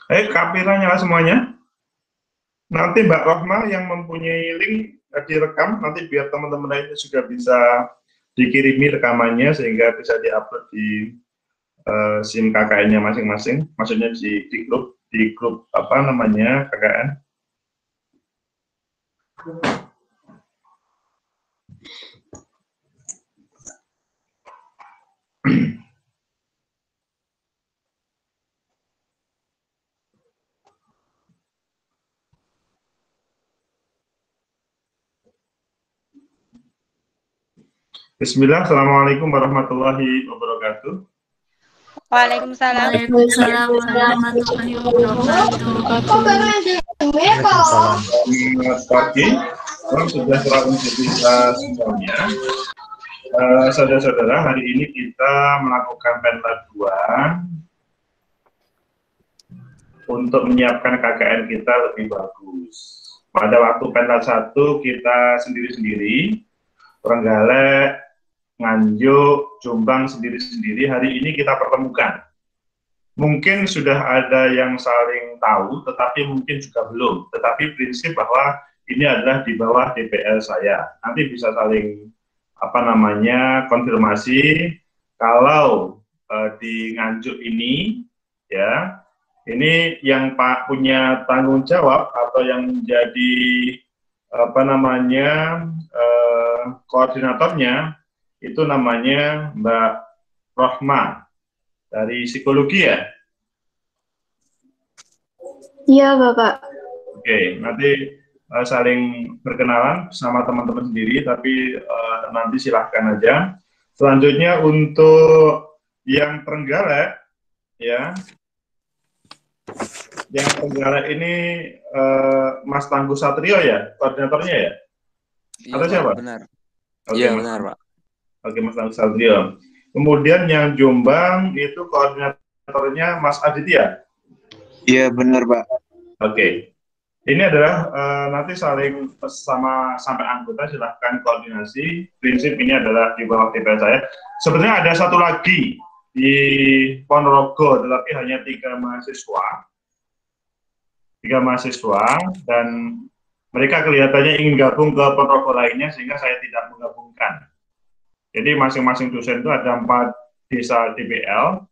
Kamera nyala semuanya. Nanti Mbak Rohma yang mempunyai link direkam, nanti biar teman-teman lainnya juga bisa dikirimi rekamannya sehingga bisa diupload di SIM KKN-nya masing-masing, maksudnya di grup apa namanya KKN. Bismillah, Assalamualaikum warahmatullahi wabarakatuh. Waalaikumsalam. Waalaikumsalam warahmatullahi wabarakatuh. Selamat pagi, salam sejahtera untuk kita semuanya. Saudara-saudara, hari ini kita melakukan pentas 2 untuk menyiapkan KKN kita lebih bagus. Pada waktu pentas 1 kita sendiri-sendiri, Trenggalek, Nganjuk, Jombang sendiri-sendiri. Hari ini kita pertemukan. Mungkin sudah ada yang saling tahu, tetapi mungkin juga belum. Tetapi prinsip bahwa ini adalah di bawah DPL saya. Nanti bisa saling konfirmasi. Kalau di Nganjuk ini, ya, ini yang Pak punya tanggung jawab atau yang menjadi koordinatornya itu namanya Mbak Rohma dari psikologi ya? Iya Bapak. Oke, nanti saling berkenalan sama teman-teman sendiri, tapi nanti silahkan aja. Selanjutnya untuk yang Trenggalek, ya, yang Trenggalek ini Mas Tangguh Satrio ya, koordinatornya ya? Atau siapa? Benar. Iya, benar Pak. Oke, Mas Tangguh Satrio. Kemudian yang Jombang itu koordinatornya Mas Aditya? Iya, benar Pak. Oke. Ini adalah nanti saling sampai anggota silahkan koordinasi. Prinsip ini adalah di bawah DPL saya. Sebenarnya ada satu lagi di Ponorogo, tetapi hanya 3 mahasiswa. 3 mahasiswa, dan mereka kelihatannya ingin gabung ke Ponorogo lainnya, sehingga saya tidak menggabungkan. Jadi masing-masing dosen itu ada 4 desa DPL.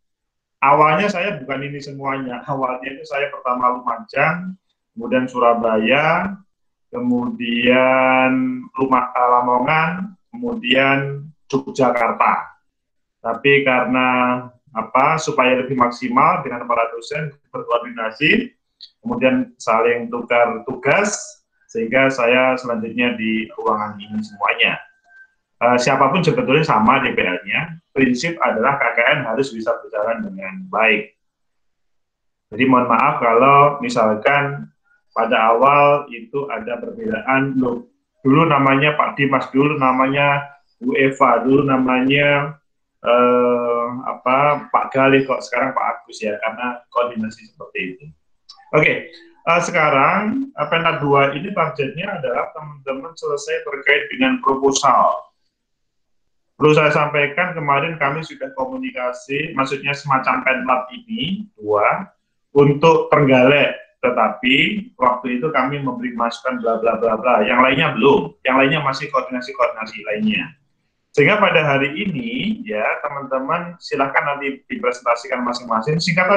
Awalnya saya bukan ini semuanya. Awalnya itu saya pertama Lumajang, kemudian Surabaya, kemudian Lamongan, kemudian Yogyakarta. Tapi karena supaya lebih maksimal dengan para dosen berkoordinasi, kemudian saling tukar tugas, sehingga saya selanjutnya di ruangan ini semuanya. Siapapun sebetulnya sama DPL-nya, prinsip adalah KKN harus bisa berjalan dengan baik. Jadi mohon maaf kalau misalkan pada awal itu ada perbedaan, loh, dulu namanya Pak Dimas, dulu namanya Bu Eva, dulu namanya Pak Galih, kok sekarang Pak Agus ya, karena koordinasi seperti itu. Oke, sekarang Penta 2 ini targetnya adalah teman-teman selesai terkait dengan proposal. Perlu saya sampaikan, kemarin kami sudah komunikasi, maksudnya semacam Pentat ini, 2, untuk Trenggalek, tetapi waktu itu kami memberi masukan bla bla bla bla, yang lainnya belum, yang lainnya masih koordinasi lainnya. Sehingga pada hari ini, ya teman-teman silahkan nanti dipresentasikan masing-masing, singkat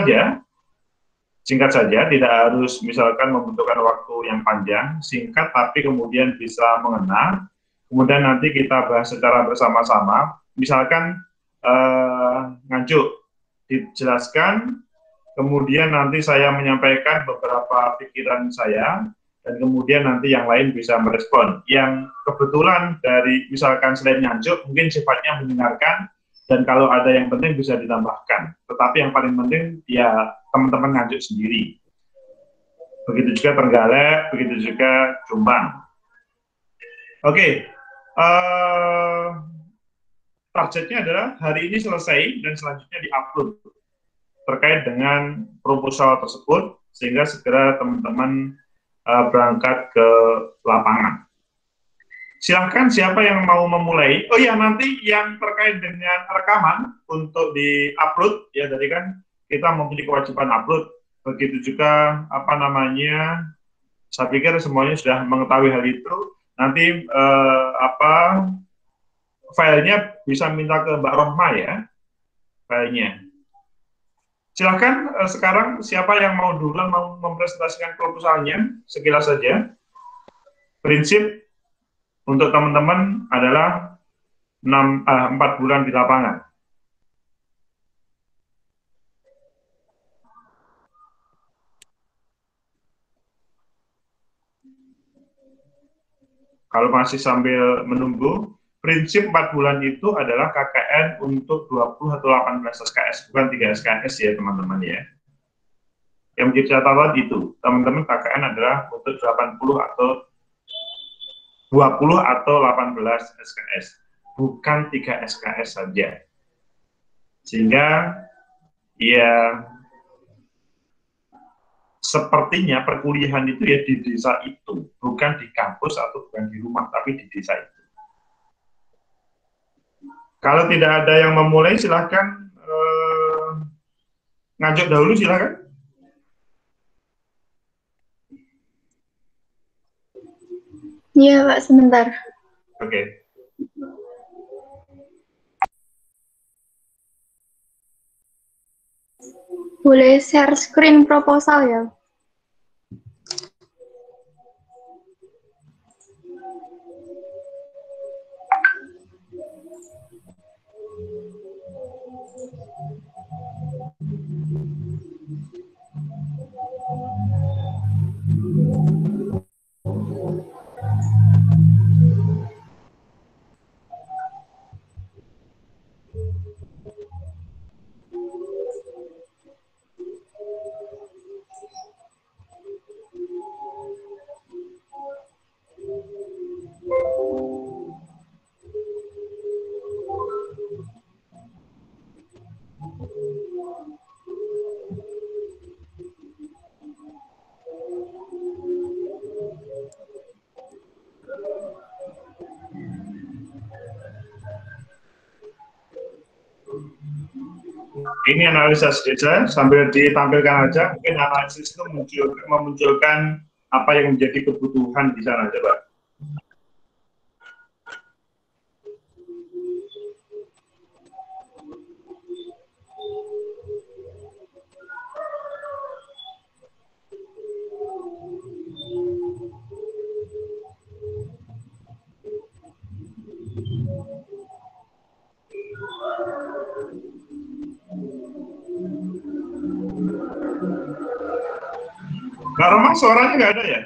saja, tidak harus misalkan membutuhkan waktu yang panjang, singkat tapi kemudian bisa mengena. Kemudian nanti kita bahas secara bersama-sama, misalkan Nganjuk dijelaskan, kemudian nanti saya menyampaikan beberapa pikiran saya, dan kemudian nanti yang lain bisa merespon. Yang kebetulan dari misalkan selain Nganjuk, mungkin sifatnya mendengarkan, dan kalau ada yang penting bisa ditambahkan. Tetapi yang paling penting ya teman-teman Nganjuk sendiri. Begitu juga Trenggalek, begitu juga Jombang. Oke. Targetnya adalah hari ini selesai dan selanjutnya diupload terkait dengan proposal tersebut sehingga segera teman-teman berangkat ke lapangan. Silahkan siapa yang mau memulai. Oh ya, nanti yang terkait dengan rekaman untuk diupload ya, tadi kan kita memiliki kewajiban upload. Begitu juga saya pikir semuanya sudah mengetahui hal itu. Nanti filenya bisa minta ke Mbak Rohma ya, filenya. Silakan sekarang siapa yang mau duluan mau mempresentasikan proposalnya, sekilas saja. Prinsip untuk teman-teman adalah 4 bulan di lapangan. Kalau masih sambil menunggu, prinsip 4 bulan itu adalah KKN untuk 20 atau 18 SKS, bukan 3 SKS ya teman-teman ya. Yang menjadi catatan itu, teman-teman KKN adalah untuk 20 atau 18 SKS, bukan 3 SKS saja. Sehingga ya sepertinya perkuliahan itu ya di desa itu, bukan di kampus atau bukan di rumah, tapi di desa itu. Kalau tidak ada yang memulai, silahkan Nganjuk dahulu, silahkan. Iya, Pak, sebentar. Oke. Boleh share screen proposal ya? Ini analisis desa sambil ditampilkan aja, mungkin analisis itu memunculkan apa yang menjadi kebutuhan di sana, coba. Mbak Roma, suaranya nggak ada ya?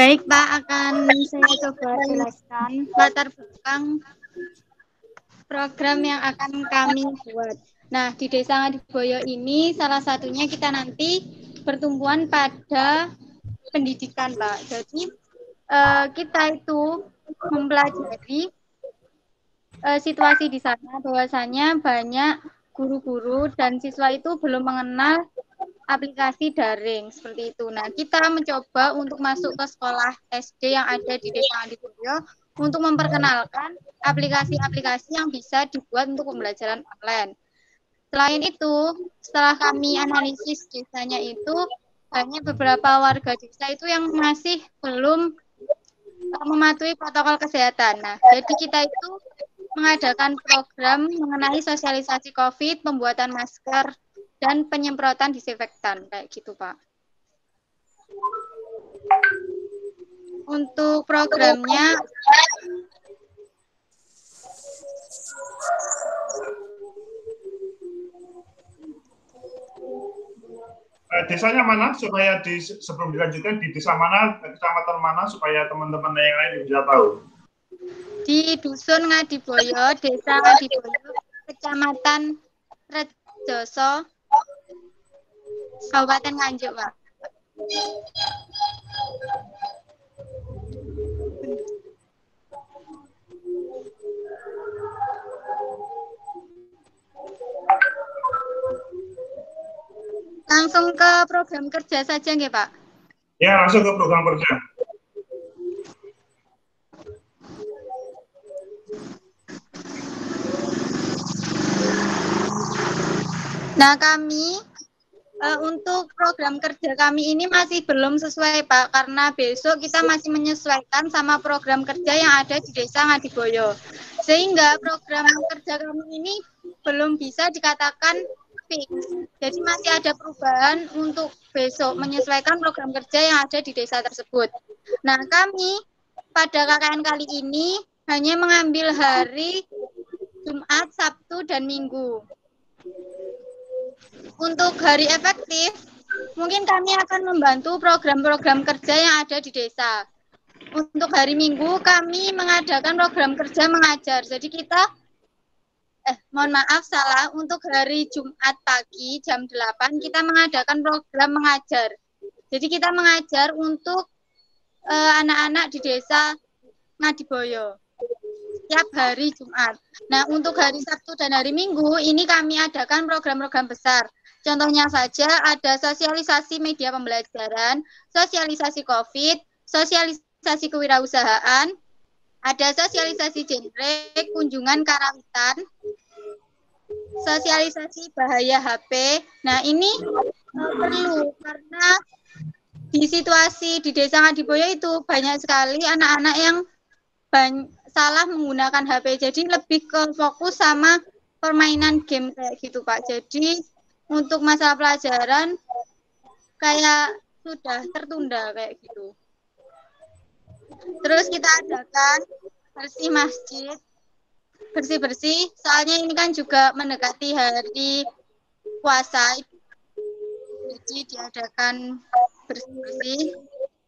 Baik Pak, akan saya coba jelaskan latar belakang program yang akan kami buat. Nah, di Desa Ngadiboyo ini salah satunya kita nanti pertumbuhan pada pendidikan, Pak. Jadi kita itu mempelajari situasi di sana bahwasanya banyak guru-guru dan siswa itu belum mengenal aplikasi daring seperti itu. Nah, kita mencoba untuk masuk ke sekolah SD yang ada di Desa Ngadiboyo untuk memperkenalkan aplikasi-aplikasi yang bisa dibuat untuk pembelajaran online. Selain itu, setelah kami analisis desanya itu, hanya beberapa warga desa itu yang masih belum mematuhi protokol kesehatan. Nah, jadi kita itu mengadakan program mengenai sosialisasi COVID, pembuatan masker, dan penyemprotan disinfektan, kayak gitu, Pak. Untuk programnya, desanya mana supaya sebelum dilanjutkan di desa mana, kecamatan mana supaya teman-teman yang lain bisa tahu? Di Dusun Ngadiboyo, Desa Ngadiboyo, Kecamatan Rejoso, Kabupaten Nganjuk, Pak. Langsung ke program kerja saja nggih, Pak? Ya, langsung ke program kerja. Nah, kami untuk program kerja kami ini masih belum sesuai, Pak, karena besok kita masih menyesuaikan sama program kerja yang ada di Desa Ngadiboyo. Sehingga program kerja kami ini belum bisa dikatakan fix. Jadi masih ada perubahan untuk besok menyesuaikan program kerja yang ada di desa tersebut. Nah, kami pada KKN kali ini hanya mengambil hari Jumat, Sabtu, dan Minggu. Untuk hari efektif, mungkin kami akan membantu program-program kerja yang ada di desa. Untuk hari Minggu, kami mengadakan program kerja mengajar. Jadi kita, mohon maaf salah, untuk hari Jumat pagi jam 8, kita mengadakan program mengajar. Jadi kita mengajar untuk anak-anak di desa Ngadiboyo setiap hari Jumat. Nah, untuk hari Sabtu dan hari Minggu, ini kami adakan program-program besar. Contohnya saja ada sosialisasi media pembelajaran, sosialisasi COVID, sosialisasi kewirausahaan, ada sosialisasi genre, kunjungan karawitan, sosialisasi bahaya HP. Nah, ini perlu karena di situasi di Desa Ngadiboyo itu banyak sekali anak-anak yang salah menggunakan HP. Jadi lebih ke fokus sama permainan game kayak gitu, Pak. Jadi untuk masalah pelajaran kayak sudah tertunda kayak gitu. Terus kita adakan bersih masjid, bersih-bersih, soalnya ini kan juga mendekati hari puasa, jadi diadakan bersih-bersih.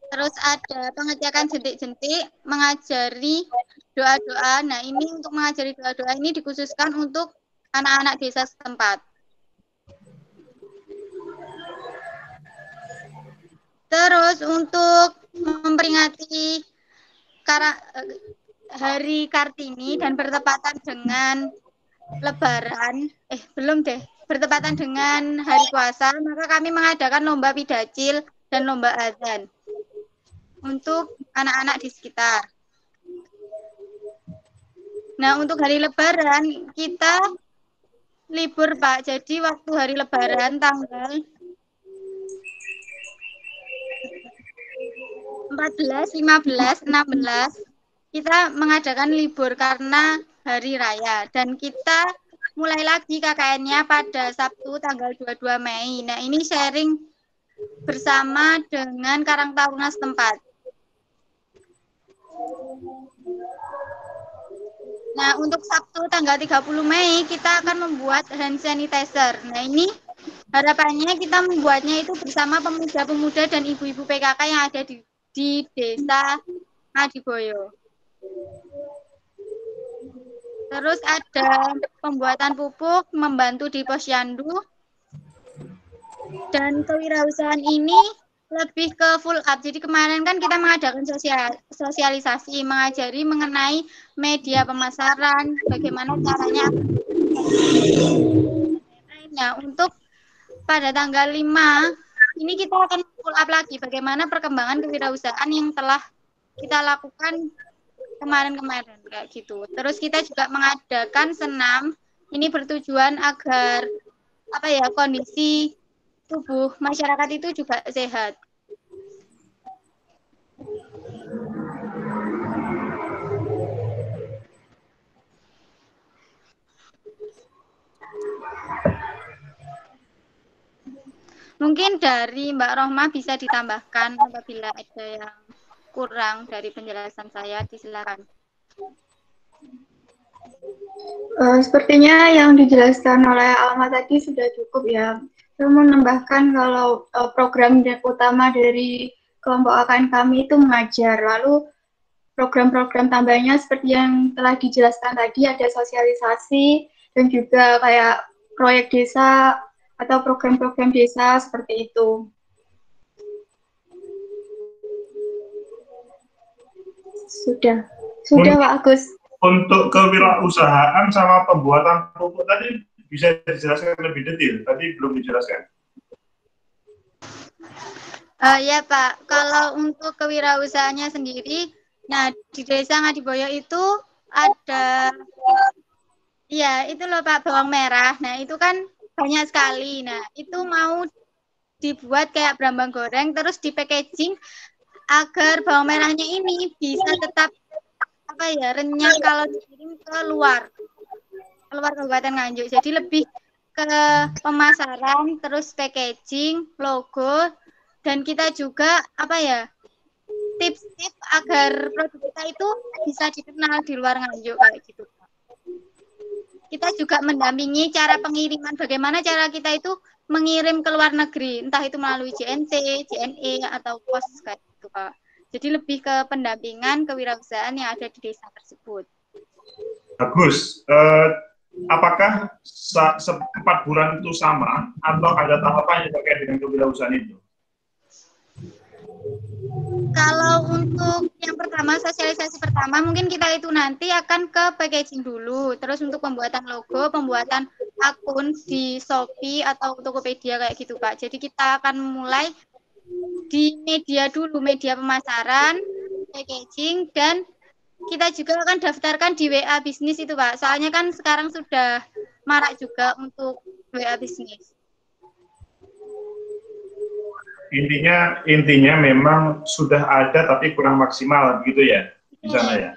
Terus ada pengecekan jentik-jentik, mengajari doa-doa. Nah, ini untuk mengajari doa-doa ini dikhususkan untuk anak-anak desa setempat. Terus untuk memperingati Hari Kartini dan bertepatan dengan Lebaran, bertepatan dengan hari puasa, maka kami mengadakan lomba pidacil dan lomba azan untuk anak-anak di sekitar. Nah, untuk hari Lebaran kita libur, Pak. Jadi waktu hari Lebaran tanggal 14, 15, 16 kita mengadakan libur karena hari raya dan kita mulai lagi KKN-nya pada Sabtu tanggal 22 Mei. Nah, ini sharing bersama dengan Karang Taruna setempat. Nah, untuk Sabtu tanggal 30 Mei kita akan membuat hand sanitizer. Nah, ini harapannya kita membuatnya itu bersama pemuda-pemuda dan ibu-ibu PKK yang ada di di Desa Adiboyo. Terus ada pembuatan pupuk, membantu di posyandu. Dan kewirausahaan ini lebih ke full up. Jadi kemarin kan kita mengadakan sosialisasi, mengajari mengenai media pemasaran, bagaimana caranya. Nah, untuk pada tanggal 5, ini kita akan full up lagi bagaimana perkembangan kewirausahaan yang telah kita lakukan kemarin-kemarin kayak gitu. Terus kita juga mengadakan senam. Ini bertujuan agar kondisi tubuh masyarakat itu juga sehat. Mungkin dari Mbak Rohma bisa ditambahkan apabila ada yang kurang dari penjelasan saya, disilakan. Sepertinya yang dijelaskan oleh Alma tadi sudah cukup ya. Saya mau menambahkan kalau program utama dari kelompok AKN kami itu mengajar. Lalu program-program tambahnya seperti yang telah dijelaskan tadi, ada sosialisasi dan juga kayak proyek desa atau program-program desa seperti itu. Sudah Pak Agus. Untuk kewirausahaan sama pembuatan pupuk tadi bisa dijelaskan lebih detail. Tadi belum dijelaskan. Ya Pak, kalau untuk kewirausahaannya sendiri, nah di Desa Ngadiboyo itu ada, ya itu loh Pak, bawang merah. Nah itu kan banyak sekali. Nah itu mau dibuat kayak brambang goreng, terus di packaging agar bawang merahnya ini bisa tetap renyah kalau dikirim ke luar Kabupaten Nganjuk. Jadi lebih ke pemasaran, terus packaging, logo, dan kita juga tips-tips agar produk kita itu bisa dikenal di luar Nganjuk kayak gitu. Kita juga mendampingi cara pengiriman, bagaimana cara kita itu mengirim ke luar negeri, entah itu melalui JNT, JNE atau pos kayak gitu Pak. Jadi lebih ke pendampingan kewirausahaan yang ada di desa tersebut. Bagus. Apakah 4 bulan itu sama atau ada tahapan yang terkait dengan kewirausahaan itu? Kalau untuk yang pertama, sosialisasi pertama, mungkin kita itu nanti akan ke packaging dulu. Terus untuk pembuatan logo, pembuatan akun di Shopee atau Tokopedia kayak gitu Pak. Jadi kita akan mulai di media dulu, media pemasaran, packaging, dan kita juga akan daftarkan di WA bisnis itu Pak. Soalnya kan sekarang sudah marak juga untuk WA bisnis. Intinya memang sudah ada tapi kurang maksimal begitu ya di sana ya.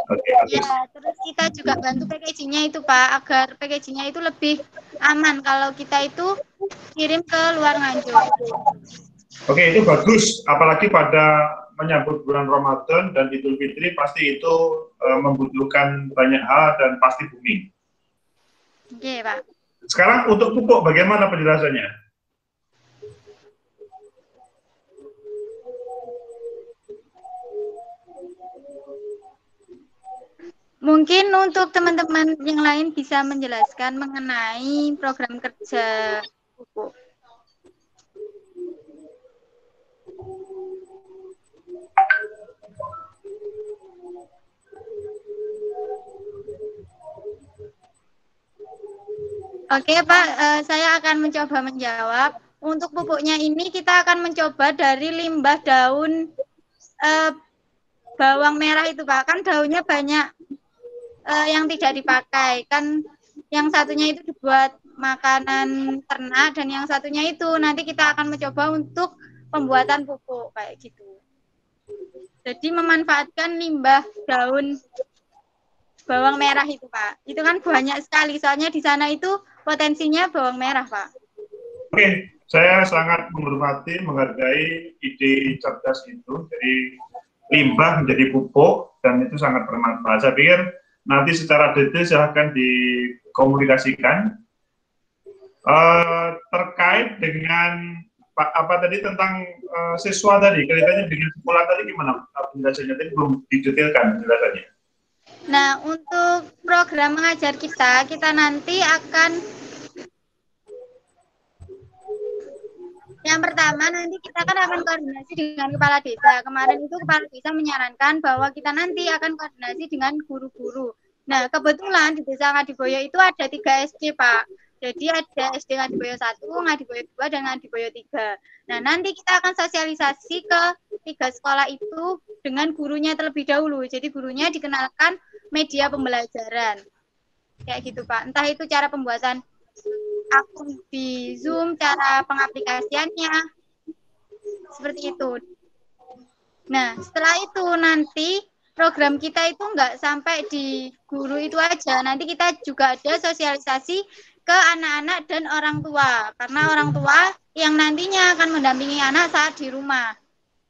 Oke. Ya, terus kita juga bantu packagingnya itu Pak, agar packagingnya itu lebih aman kalau kita itu kirim ke luar Nganjuk. Oke, itu bagus. Apalagi pada menyambut bulan Ramadan dan Idul Fitri, pasti itu membutuhkan banyak hal dan pasti booming. Oke, Pak. Sekarang untuk pupuk, bagaimana penjelasannya? Mungkin untuk teman-teman yang lain bisa menjelaskan mengenai program kerja pupuk. Oke Pak, saya akan mencoba menjawab. Untuk pupuknya ini kita akan mencoba dari limbah daun bawang merah itu Pak. Kan daunnya banyak yang tidak dipakai. Kan yang satunya itu dibuat makanan ternak dan yang satunya itu nanti kita akan mencoba untuk pembuatan pupuk kayak gitu. Jadi memanfaatkan limbah daun bawang merah itu Pak. Itu kan banyak sekali, soalnya di sana itu potensinya bawang merah Pak. Oke, saya sangat menghormati, menghargai ide cerdas itu. Jadi limbah menjadi pupuk dan itu sangat bermanfaat. Saya pikir nanti secara detail silahkan dikomunikasikan. Terkait dengan Pak, apa tadi tentang siswa tadi, kaitannya dengan sekolah tadi gimana penjelasannya? Tadi belum didetailkan penjelasannya. Nah, untuk program mengajar kita nanti akan yang pertama nanti kita akan koordinasi dengan kepala desa. Kemarin itu kepala desa menyarankan bahwa kita nanti akan koordinasi dengan guru-guru. Nah, kebetulan di Desa Ngadiboyo itu ada 3 SD, Pak. Jadi ada SD Ngadiboyo 1, Ngadiboyo 2, dan Ngadiboyo 3. Nah, nanti kita akan sosialisasi ke 3 sekolah itu dengan gurunya terlebih dahulu. Jadi gurunya dikenalkan media pembelajaran. Kayak gitu, Pak. Entah itu cara pembuatan akun di Zoom, cara pengaplikasiannya, seperti itu. Nah, setelah itu nanti program kita itu nggak sampai di guru itu aja. Nanti kita juga ada sosialisasi ke anak-anak dan orang tua. Karena orang tua yang nantinya akan mendampingi anak saat di rumah.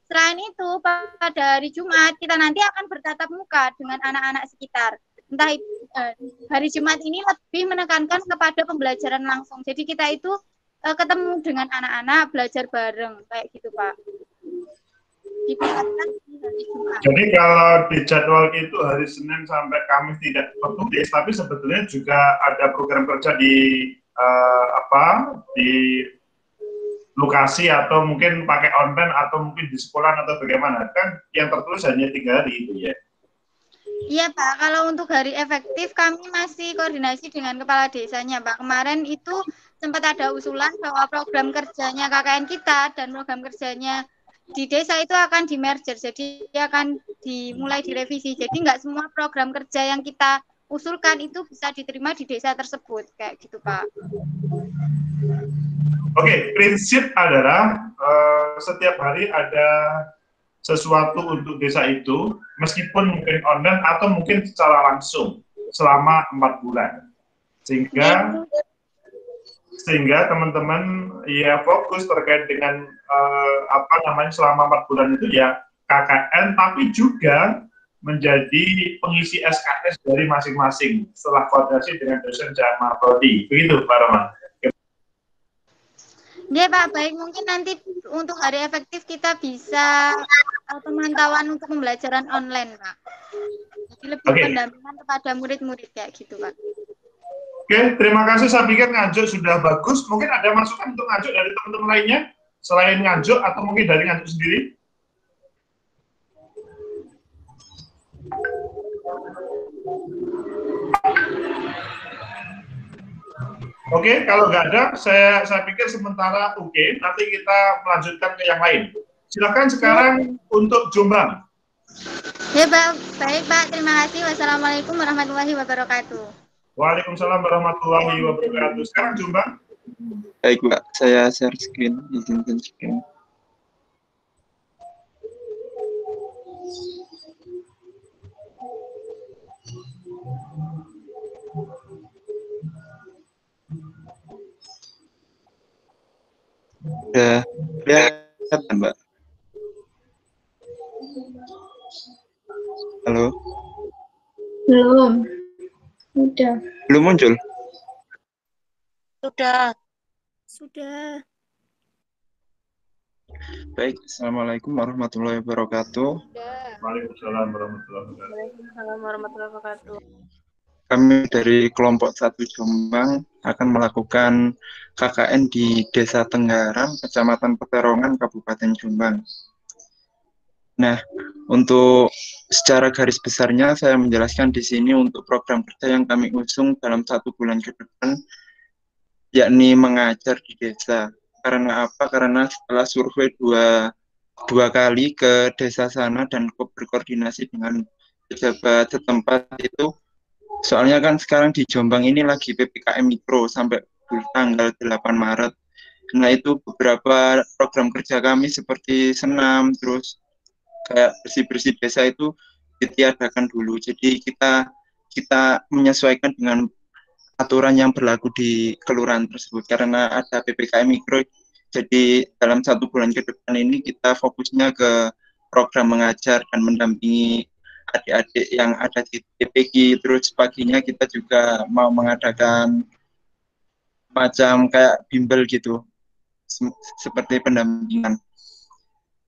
Selain itu, pada hari Jumat, kita nanti akan bertatap muka dengan anak-anak sekitar. Entah itu, hari Jumat ini lebih menekankan kepada pembelajaran langsung. Jadi kita itu ketemu dengan anak-anak, belajar bareng. Kayak gitu, Pak. Jadi kalau di jadwal itu hari Senin sampai Kamis tidak tertulis, tapi sebetulnya juga ada program kerja di di lokasi atau mungkin pakai online atau mungkin di sekolah atau bagaimana, kan yang tertulis hanya 3 hari itu ya. Iya Pak, kalau untuk hari efektif kami masih koordinasi dengan kepala desanya Pak. Kemarin itu sempat ada usulan bahwa program kerjanya KKN kita dan program kerjanya di desa itu akan di merger, jadi akan dimulai direvisi. Jadi nggak semua program kerja yang kita usulkan itu bisa diterima di desa tersebut, kayak gitu Pak. Oke, prinsip adalah setiap hari ada sesuatu untuk desa itu, meskipun mungkin online atau mungkin secara langsung selama 4 bulan, sehingga teman-teman ya fokus terkait dengan selama 4 bulan itu ya KKN, tapi juga menjadi pengisi SKS dari masing-masing setelah koordinasi dengan dosen Jama Prodi. Begitu Pak Roman. Ya Pak, baik, mungkin nanti untuk hari efektif kita bisa pemantauan untuk pembelajaran online Pak. Jadi lebih pendampingan kepada murid-murid kayak gitu Pak. Oke, terima kasih. Saya pikir Nganjuk sudah bagus. Mungkin ada masukan untuk Nganjuk dari teman-teman lainnya selain Nganjuk atau mungkin dari Nganjuk sendiri? Oke, kalau nggak ada, saya pikir sementara oke. Nanti kita melanjutkan ke yang lain. Silakan sekarang untuk Jombang. Ya Pak, baik Pak. Terima kasih. Wassalamualaikum warahmatullahi wabarakatuh. Waalaikumsalam warahmatullahi wabarakatuh. Sekarang Jombang. Baik Pak, saya share screen, izinkan screen. Udah kelihatan Mbak? Halo? Belum. Udah. Belum muncul? Sudah. Baik, Assalamualaikum warahmatullahi wabarakatuh. Waalaikumsalam warahmatullahi wabarakatuh. Waalaikumsalam warahmatullahi wabarakatuh. Kami dari kelompok 1 Jombang akan melakukan KKN di Desa Tenggarang, Kecamatan Peterongan, Kabupaten Jombang. Nah, untuk secara garis besarnya saya menjelaskan di sini untuk program kerja yang kami usung dalam 1 bulan ke depan, yakni mengajar di desa. Karena apa? Karena setelah survei dua kali ke desa sana dan berkoordinasi dengan pejabat setempat itu, soalnya kan sekarang di Jombang ini lagi PPKM Mikro sampai tanggal 8 Maret. Nah itu beberapa program kerja kami seperti senam, terus kayak bersih-bersih desa itu ditiadakan dulu. Jadi kita menyesuaikan dengan aturan yang berlaku di kelurahan tersebut karena ada PPKM Mikro. Jadi dalam 1 bulan ke depan ini kita fokusnya ke program mengajar dan mendampingi adik-adik yang ada di TPG. Terus paginya kita juga mau mengadakan macam kayak bimbel gitu. seperti pendampingan.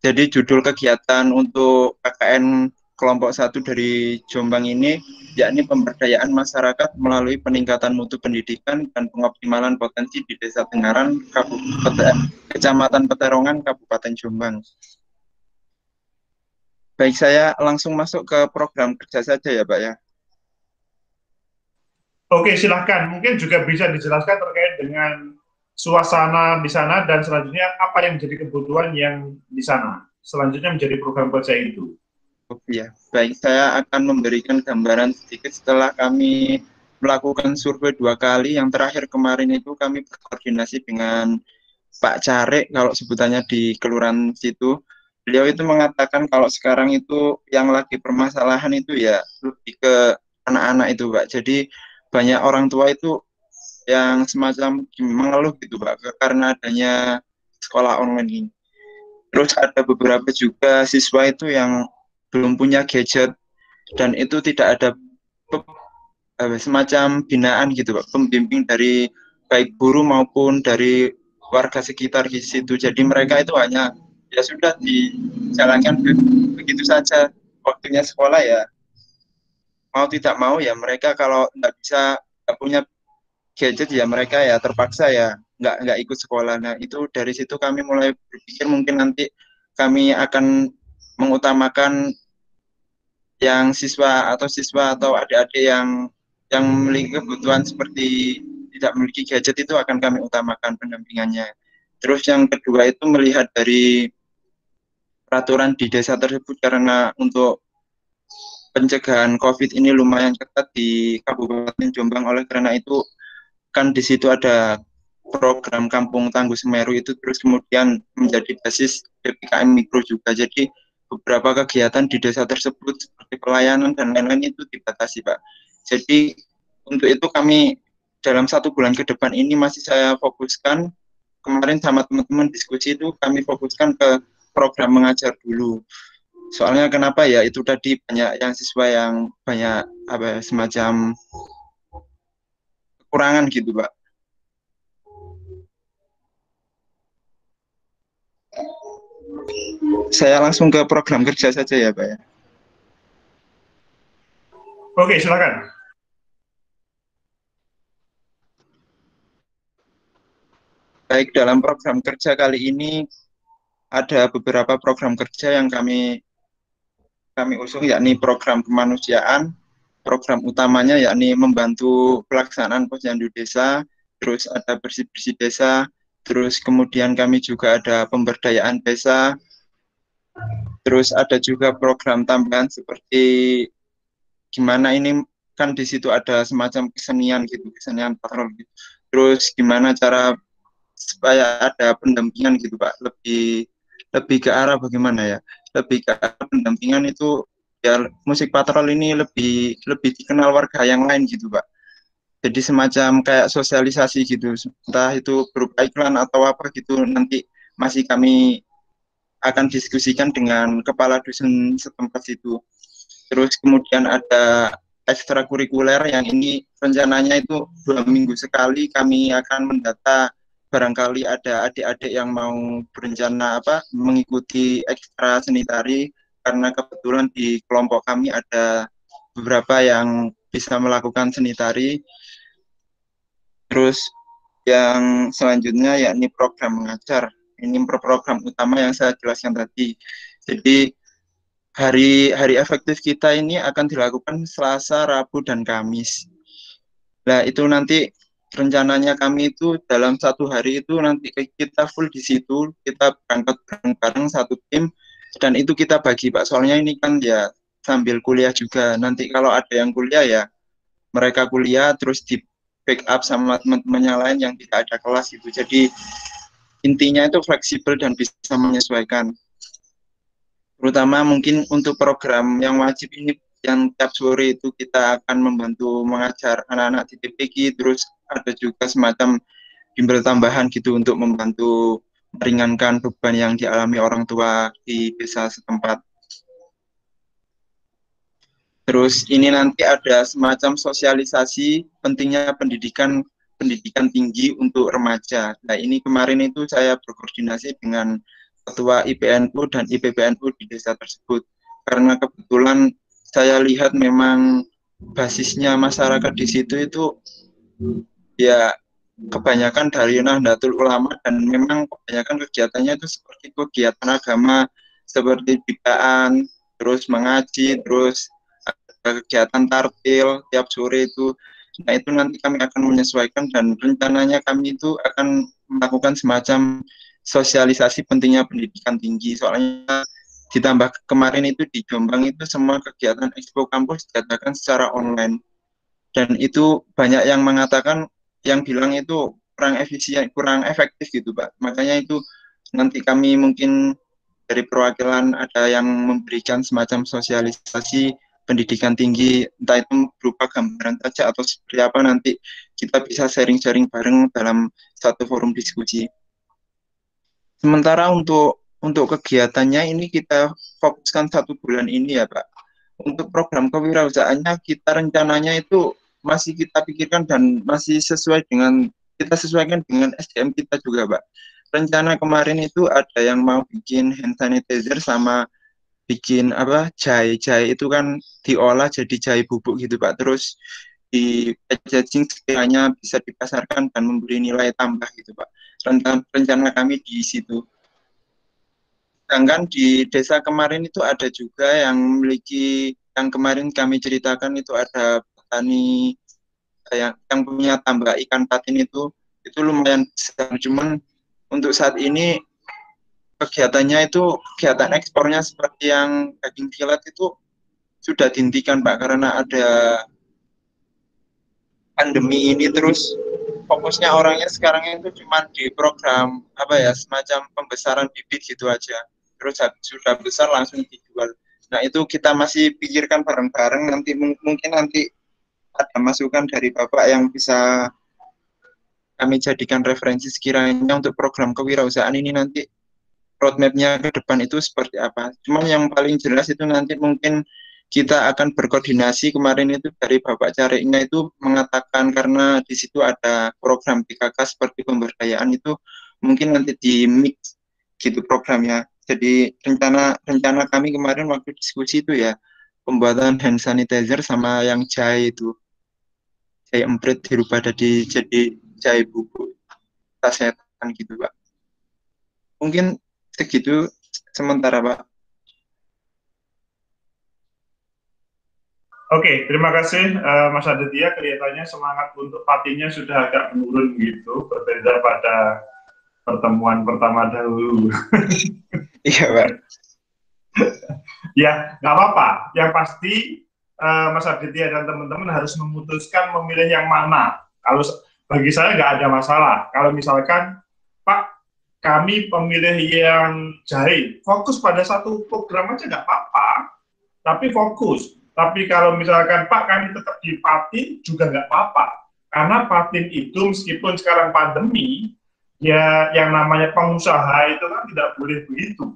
Jadi judul kegiatan untuk KKN kelompok 1 dari Jombang ini yakni pemberdayaan masyarakat melalui peningkatan mutu pendidikan dan pengoptimalan potensi di Desa Tengaran, Kecamatan Peterongan, Kabupaten Jombang. Baik, saya langsung masuk ke program kerja saja ya, Pak ya. Oke, silahkan. Mungkin juga bisa dijelaskan terkait dengan suasana di sana dan selanjutnya apa yang menjadi kebutuhan yang di sana. Selanjutnya menjadi program kerja itu. Oke ya, baik, saya akan memberikan gambaran sedikit setelah kami melakukan survei 2 kali. Yang terakhir kemarin itu kami berkoordinasi dengan Pak Carik, kalau sebutannya di kelurahan situ. Beliau itu mengatakan kalau sekarang itu yang lagi permasalahan itu ya lebih ke anak-anak itu, Pak. Jadi banyak orang tua itu yang semacam mengeluh gitu, Pak, karena adanya sekolah online ini. Terus ada beberapa juga siswa itu yang belum punya gadget dan itu tidak ada semacam binaan gitu, Pak, pembimbing dari baik guru maupun dari warga sekitar di situ. Jadi mereka itu hanya ya sudah dijalankan begitu saja. Waktunya sekolah ya mau tidak mau ya mereka kalau nggak punya gadget ya mereka ya terpaksa ya nggak ikut sekolah. Nah itu dari situ kami mulai berpikir mungkin nanti kami akan mengutamakan yang siswa atau adik-adik yang memiliki kebutuhan seperti tidak memiliki gadget itu akan kami utamakan pendampingannya. Terus yang kedua itu melihat dari peraturan di desa tersebut karena untuk pencegahan COVID ini lumayan ketat di Kabupaten Jombang, oleh karena itu kan di situ ada program Kampung Tangguh Semeru itu terus kemudian menjadi basis PPKM Mikro juga. Jadi beberapa kegiatan di desa tersebut seperti pelayanan dan lain-lain itu dibatasi, Pak. Jadi untuk itu kami dalam 1 bulan ke depan ini masih saya fokuskan, kemarin sama teman-teman diskusi itu kami fokuskan ke program mengajar dulu. Soalnya kenapa ya, itu tadi banyak yang siswa yang banyak semacam kekurangan gitu, Pak. Saya langsung ke program kerja saja ya, Pak ya. Oke, silakan. Baik, dalam program kerja kali ini ada beberapa program kerja yang kami usung, yakni program kemanusiaan. Program utamanya yakni membantu pelaksanaan posyandu desa, terus ada bersih-bersih desa, terus kemudian kami juga ada pemberdayaan desa, terus ada juga program tambahan seperti gimana ini kan di situ ada semacam kesenian gitu, kesenian patrol gitu. Terus gimana cara supaya ada pendampingan gitu, Pak, lebih ke arah bagaimana ya, lebih ke arah pendampingan itu ya musik patrol ini lebih dikenal warga yang lain gitu, Pak. Jadi semacam kayak sosialisasi gitu, entah itu berupa iklan atau apa gitu, nanti masih kami akan diskusikan dengan kepala dusun setempat situ. Terus kemudian ada ekstrakurikuler yang ini rencananya itu 2 minggu sekali kami akan mendata barangkali ada adik-adik yang mau berencana mengikuti ekstra seni tari, karena kebetulan di kelompok kami ada beberapa yang bisa melakukan seni tari. Terus yang selanjutnya yakni program mengajar. Ini program utama yang saya jelaskan tadi. Jadi hari efektif kita ini akan dilakukan Selasa, Rabu, dan Kamis. Nah itu nanti rencananya kami itu dalam 1 hari itu nanti kita full di situ, kita berangkat bareng-bareng 1 tim, dan itu kita bagi, Pak. Soalnya ini kan ya sambil kuliah juga. Nanti kalau ada yang kuliah ya mereka kuliah terus di backup sama teman-teman yang lain yang tidak ada kelas gitu. Jadi intinya itu fleksibel dan bisa menyesuaikan. Terutama mungkin untuk program yang wajib ini yang tiap sore itu kita akan membantu mengajar anak-anak di TPG, terus ada juga semacam bimbel tambahan gitu untuk membantu meringankan beban yang dialami orang tua di desa setempat. Terus ini nanti ada semacam sosialisasi pentingnya pendidikan pendidikan tinggi untuk remaja. Nah, ini kemarin itu saya berkoordinasi dengan Ketua IPNU dan IPPNU di desa tersebut. Karena kebetulan saya lihat memang basisnya masyarakat di situ itu ya kebanyakan dari Nahdlatul Ulama, dan memang kebanyakan kegiatannya itu seperti kegiatan agama, seperti bidaan, terus mengaji, terus ada kegiatan tartil tiap sore itu. Nah, itu nanti kami akan menyesuaikan, dan rencananya kami itu akan melakukan semacam sosialisasi pentingnya pendidikan tinggi. Soalnya ditambah kemarin itu di Jombang itu semua kegiatan Expo Kampus diadakan secara online. Dan itu banyak yang mengatakan, yang bilang itu kurang efisien, kurang efektif gitu, Pak. Makanya itu nanti kami mungkin dari perwakilan ada yang memberikan semacam sosialisasi pendidikan tinggi, entah itu berupa gambaran saja atau seperti apa, nanti kita bisa sharing-sharing bareng dalam satu forum diskusi. Sementara untuk kegiatannya ini kita fokuskan 1 bulan ini ya, Pak. Untuk program kewirausahaannya kita rencananya itu masih kita pikirkan dan masih kita sesuaikan dengan SDM kita juga, Pak. Rencana kemarin itu ada yang mau bikin hand sanitizer sama bikin jahe itu kan diolah jadi jahe bubuk gitu, Pak. Terus di packaging sekiranya bisa dipasarkan dan memberi nilai tambah gitu, Pak. Rencana kami di situ. Sedangkan di desa kemarin itu ada juga yang memiliki, yang kemarin kami ceritakan itu ada petani yang punya tambak ikan patin itu lumayan besar. Cuman untuk saat ini kegiatannya itu kegiatan ekspornya seperti yang daging filet itu sudah dihentikan, Pak, karena ada pandemi ini. Terus fokusnya orangnya sekarang itu cuma di program semacam pembesaran bibit gitu aja. Terus sudah besar langsung dijual. Nah, itu kita masih pikirkan bareng-bareng, nanti mungkin nanti ada masukan dari Bapak yang bisa kami jadikan referensi sekiranya untuk program kewirausahaan ini nanti roadmap-nya ke depan itu seperti apa. Cuman yang paling jelas itu nanti mungkin kita akan berkoordinasi. Kemarin itu dari Bapak Cariknya itu mengatakan karena di situ ada program PKK seperti pemberdayaan, itu mungkin nanti di mix gitu programnya. Jadi rencana kami kemarin waktu diskusi itu ya pembuatan hand sanitizer sama yang jahe itu. Jahe emprit dirubah jadi jahe bubuk sasetan gitu, Pak. Mungkin segitu sementara, Pak. Oke, terima kasih Mas Aditya. Kelihatannya semangat untuk patinya sudah agak menurun gitu, berbeda pada pertemuan pertama dahulu. Iya, Pak. Ya, nggak apa-apa. Yang pasti Mas Aditya dan teman-teman harus memutuskan memilih yang mana. Kalau bagi saya nggak ada masalah. Kalau misalkan, Pak, kami pemilih yang jahe, fokus pada satu program aja nggak apa-apa, tapi fokus. Tapi kalau misalkan, Pak, kami tetap di patin juga nggak apa-apa. Karena patin itu meskipun sekarang pandemi, ya yang namanya pengusaha itu kan tidak boleh begitu.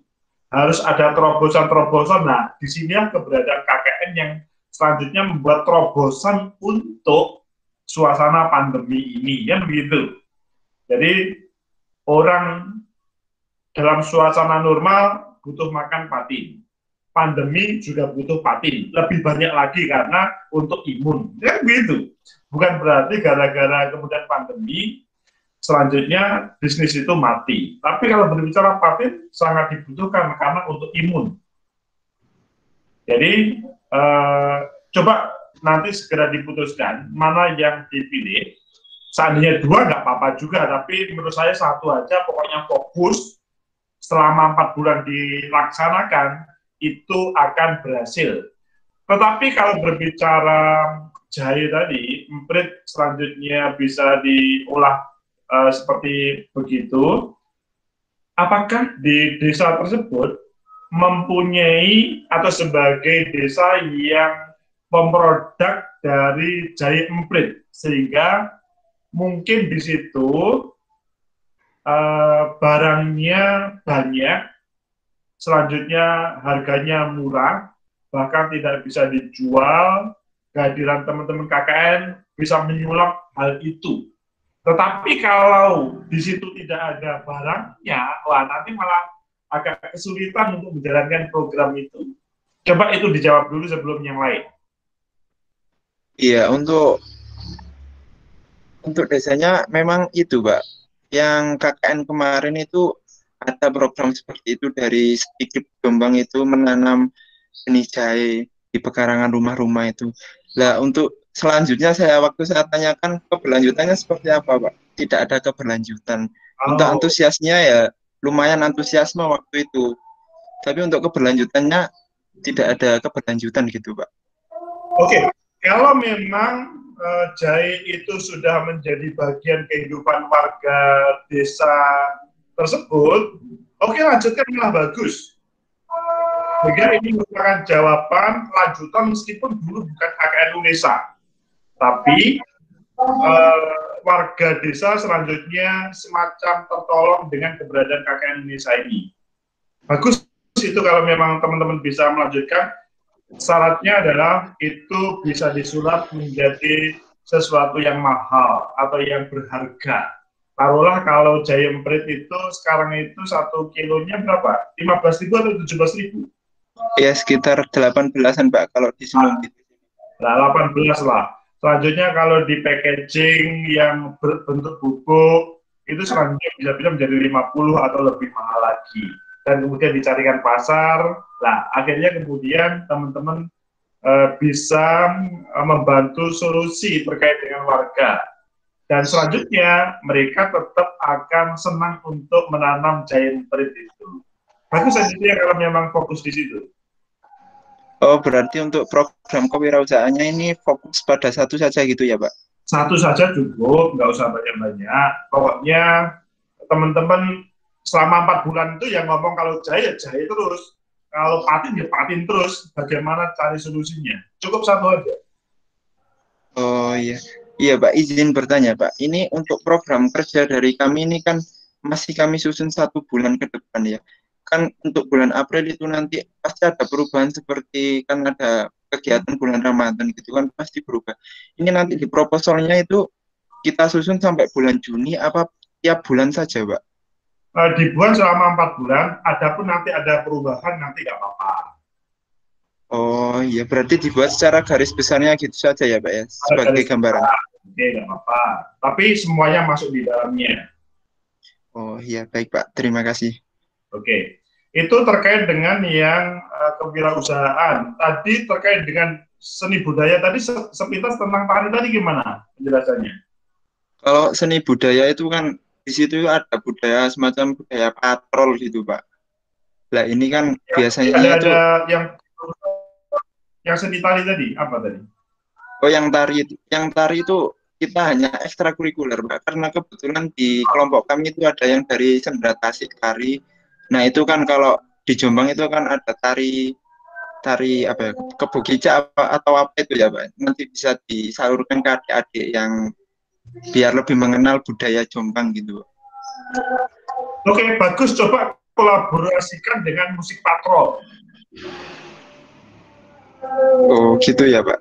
Harus ada terobosan-terobosan. Nah, di sini keberadaan KKN yang selanjutnya membuat terobosan untuk suasana pandemi ini, ya begitu. Jadi orang dalam suasana normal butuh makan patin. Pandemi juga butuh patin, lebih banyak lagi karena untuk imun, ya begitu. Bukan berarti gara-gara kemudian pandemi selanjutnya bisnis itu mati. Tapi kalau berbicara patin sangat dibutuhkan karena untuk imun. Jadi coba nanti segera diputuskan mana yang dipilih. Seandainya 2 nggak apa-apa juga, tapi menurut saya 1 aja, pokoknya fokus selama 4 bulan dilaksanakan itu akan berhasil. Tetapi kalau berbicara jahe tadi, emprit selanjutnya bisa diolah seperti begitu, apakah di desa tersebut mempunyai atau sebagai desa yang pemproduk dari jahe emprit, sehingga mungkin di situ barangnya banyak, selanjutnya harganya murah, bahkan tidak bisa dijual. Kehadiran teman-teman KKN bisa menyulap hal itu. Tetapi kalau di situ tidak ada barangnya, wah nanti malah agak kesulitan untuk menjalankan program itu. Coba itu dijawab dulu sebelum yang lain. Iya, untuk desanya memang itu, Pak. Yang KKN kemarin itu ada program seperti itu dari sedikit Jombang itu menanam benih jahe di pekarangan rumah-rumah itu. Nah, untuk selanjutnya waktu saya tanyakan keberlanjutannya seperti apa, Pak? Tidak ada keberlanjutan. Untuk Oh, antusiasnya ya lumayan antusiasme waktu itu. Tapi untuk keberlanjutannya tidak ada keberlanjutan gitu, Pak. oke. Kalau memang jahe itu sudah menjadi bagian kehidupan warga desa tersebut, oke lanjutkan malah bagus. Sehingga ini merupakan jawaban lanjutan meskipun dulu bukan KKN UNESA, tapi warga desa selanjutnya semacam tertolong dengan keberadaan KKN UNESA ini. Bagus itu kalau memang teman-teman bisa melanjutkan. Syaratnya adalah itu bisa disulap menjadi sesuatu yang mahal atau yang berharga. Taruhlah kalau jahe emprit itu sekarang itu 1 kilonya berapa? 15.000 atau 17.000? Ya sekitar 18-an, Pak, kalau di Sumut. Nah, 18 lah. Selanjutnya kalau di packaging yang berbentuk bubuk, itu selanjutnya bisa-bisa menjadi 50 atau lebih mahal lagi. Dan kemudian dicarikan pasar, nah akhirnya kemudian teman-teman bisa membantu solusi terkait dengan warga. Dan selanjutnya mereka tetap akan senang untuk menanam jahe emprit itu. Bagus selanjutnya kalau memang fokus di situ. Oh, berarti untuk program kewirausahaannya ini fokus pada satu saja gitu ya, Pak? Satu saja cukup, nggak usah banyak-banyak. Pokoknya teman-teman selama 4 bulan itu yang ngomong kalau jahe, ya jahe terus. Kalau patin, ya patin terus. Bagaimana cari solusinya? Cukup satu aja. Oh iya, iya Pak, izin bertanya Pak. Ini untuk program kerja dari kami ini kan masih kami susun 1 bulan ke depan ya. Kan untuk bulan April itu nanti pasti ada perubahan seperti kan ada kegiatan bulan Ramadan gitu kan pasti berubah. Ini nanti di proposalnya itu kita susun sampai bulan Juni apa tiap bulan saja Pak? Dibuat selama 4 bulan, adapun nanti ada perubahan, nanti nggak apa-apa. Oh iya, berarti dibuat secara garis besarnya gitu saja ya Pak ya, Ada sebagai garis gambaran. Oke, nggak apa-apa. Tapi semuanya masuk di dalamnya. Oh iya, baik Pak, terima kasih. Oke, itu terkait dengan yang kewirausahaan. Tadi terkait dengan seni budaya tadi sepintas tentang tari tadi gimana penjelasannya? Kalau seni budaya itu kan di situ ada budaya semacam budaya patrol gitu Pak. Lah ini kan biasanya itu Ada yang seni tari tadi apa tadi? oh yang tari itu kita hanya ekstrakurikuler Pak karena kebetulan di kelompok kami itu ada yang dari Sendra Tasik tari. Nah itu kan kalau di Jombang itu kan ada tari apa ya, kebogica atau apa itu ya Pak. Nanti bisa disalurkan ke adik-adik yang biar lebih mengenal budaya Jombang gitu. Oke, bagus. Coba kolaborasikan dengan musik patrol. Oh gitu ya Pak.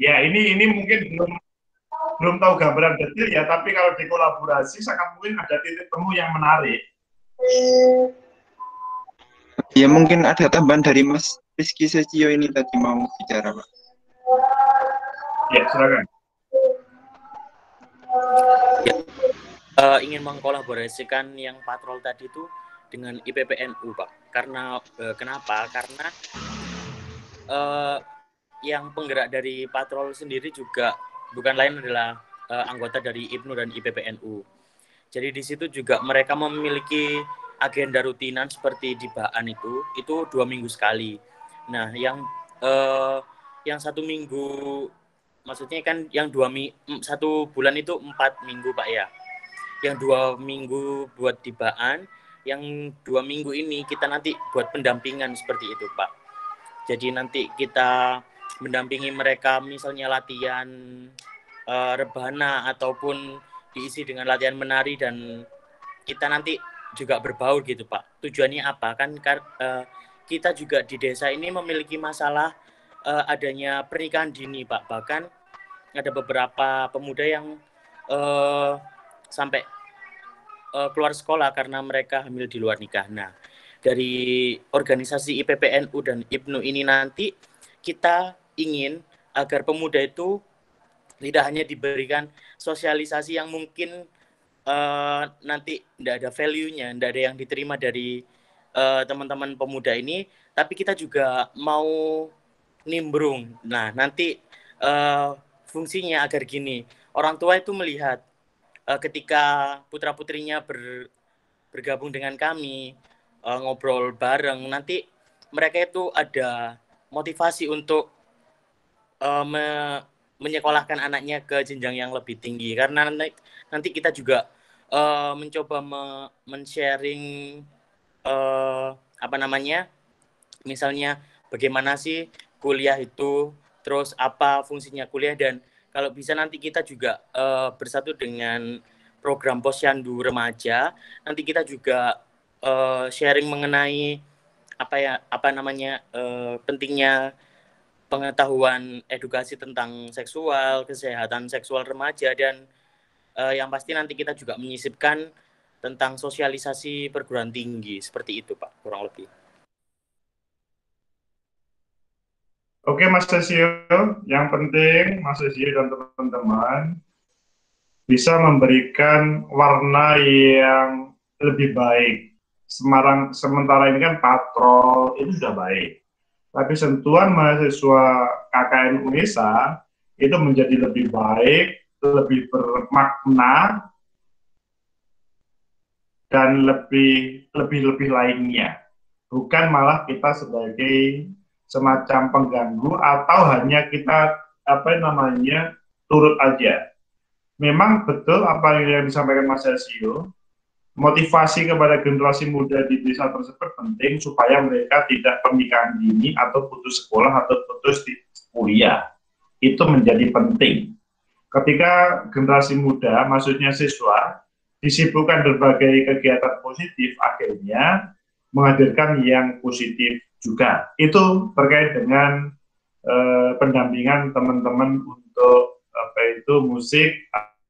Ya, ini mungkin belum tahu gambaran detail ya, tapi kalau dikolaborasi sangat mungkin ada titik temu yang menarik. Ya mungkin ada tambahan dari Mas Rizky Secio ini tadi mau bicara Pak. Ya, silakan. Ingin mengkolaborasikan yang patrol tadi itu dengan IPPNU Pak. Karena kenapa? Karena yang penggerak dari patrol sendiri juga bukan lain adalah anggota dari IPNU dan IPPNU. Jadi di situ juga mereka memiliki agenda rutinan seperti di Baan itu 2 minggu sekali. Nah, yang 1 minggu, maksudnya kan yang 1 bulan itu 4 minggu Pak ya. Yang 2 minggu buat di Baan, yang 2 minggu ini kita nanti buat pendampingan seperti itu Pak. Jadi nanti kita mendampingi mereka misalnya latihan rebana ataupun diisi dengan latihan menari dan kita nanti juga berbaur gitu Pak. Tujuannya apa? Kan kita juga di desa ini memiliki masalah adanya pernikahan dini Pak. Bahkan ada beberapa pemuda yang sampai keluar sekolah karena mereka hamil di luar nikah. Nah, dari organisasi IPPNU dan IPNU ini nanti kita ingin agar pemuda itu tidak hanya diberikan sosialisasi yang mungkin nanti tidak ada value-nya, tidak ada yang diterima dari teman-teman pemuda ini, tapi kita juga mau nimbrung. Nah, nanti fungsinya agar gini, orang tua itu melihat ketika putra-putrinya bergabung dengan kami, ngobrol bareng, nanti mereka itu ada motivasi untuk menyekolahkan anaknya ke jenjang yang lebih tinggi. Karena nanti kita juga mencoba men-sharing misalnya bagaimana sih kuliah itu, terus apa fungsinya kuliah, dan kalau bisa nanti kita juga bersatu dengan program Posyandu Remaja, nanti kita juga sharing mengenai pentingnya pengetahuan edukasi tentang seksual, kesehatan seksual remaja, dan yang pasti nanti kita juga menyisipkan tentang sosialisasi perguruan tinggi. Seperti itu, Pak, kurang lebih. Oke, Mas Sesio, yang penting Mas Sesio dan teman-teman bisa memberikan warna yang lebih baik. Sementara ini kan patrol itu sudah baik, tapi sentuhan mahasiswa KKN UNESA itu menjadi lebih baik, lebih bermakna, dan lebih lainnya. Bukan malah kita sebagai semacam pengganggu atau hanya kita turut aja. Memang betul apa yang disampaikan Mas Sesio, motivasi kepada generasi muda di desa tersebut penting supaya mereka tidak pernikahan dini atau putus sekolah atau putus di kuliah. Itu menjadi penting. Ketika generasi muda, maksudnya siswa, disibukkan berbagai kegiatan positif, akhirnya menghadirkan yang positif juga. Itu terkait dengan pendampingan teman-teman untuk musik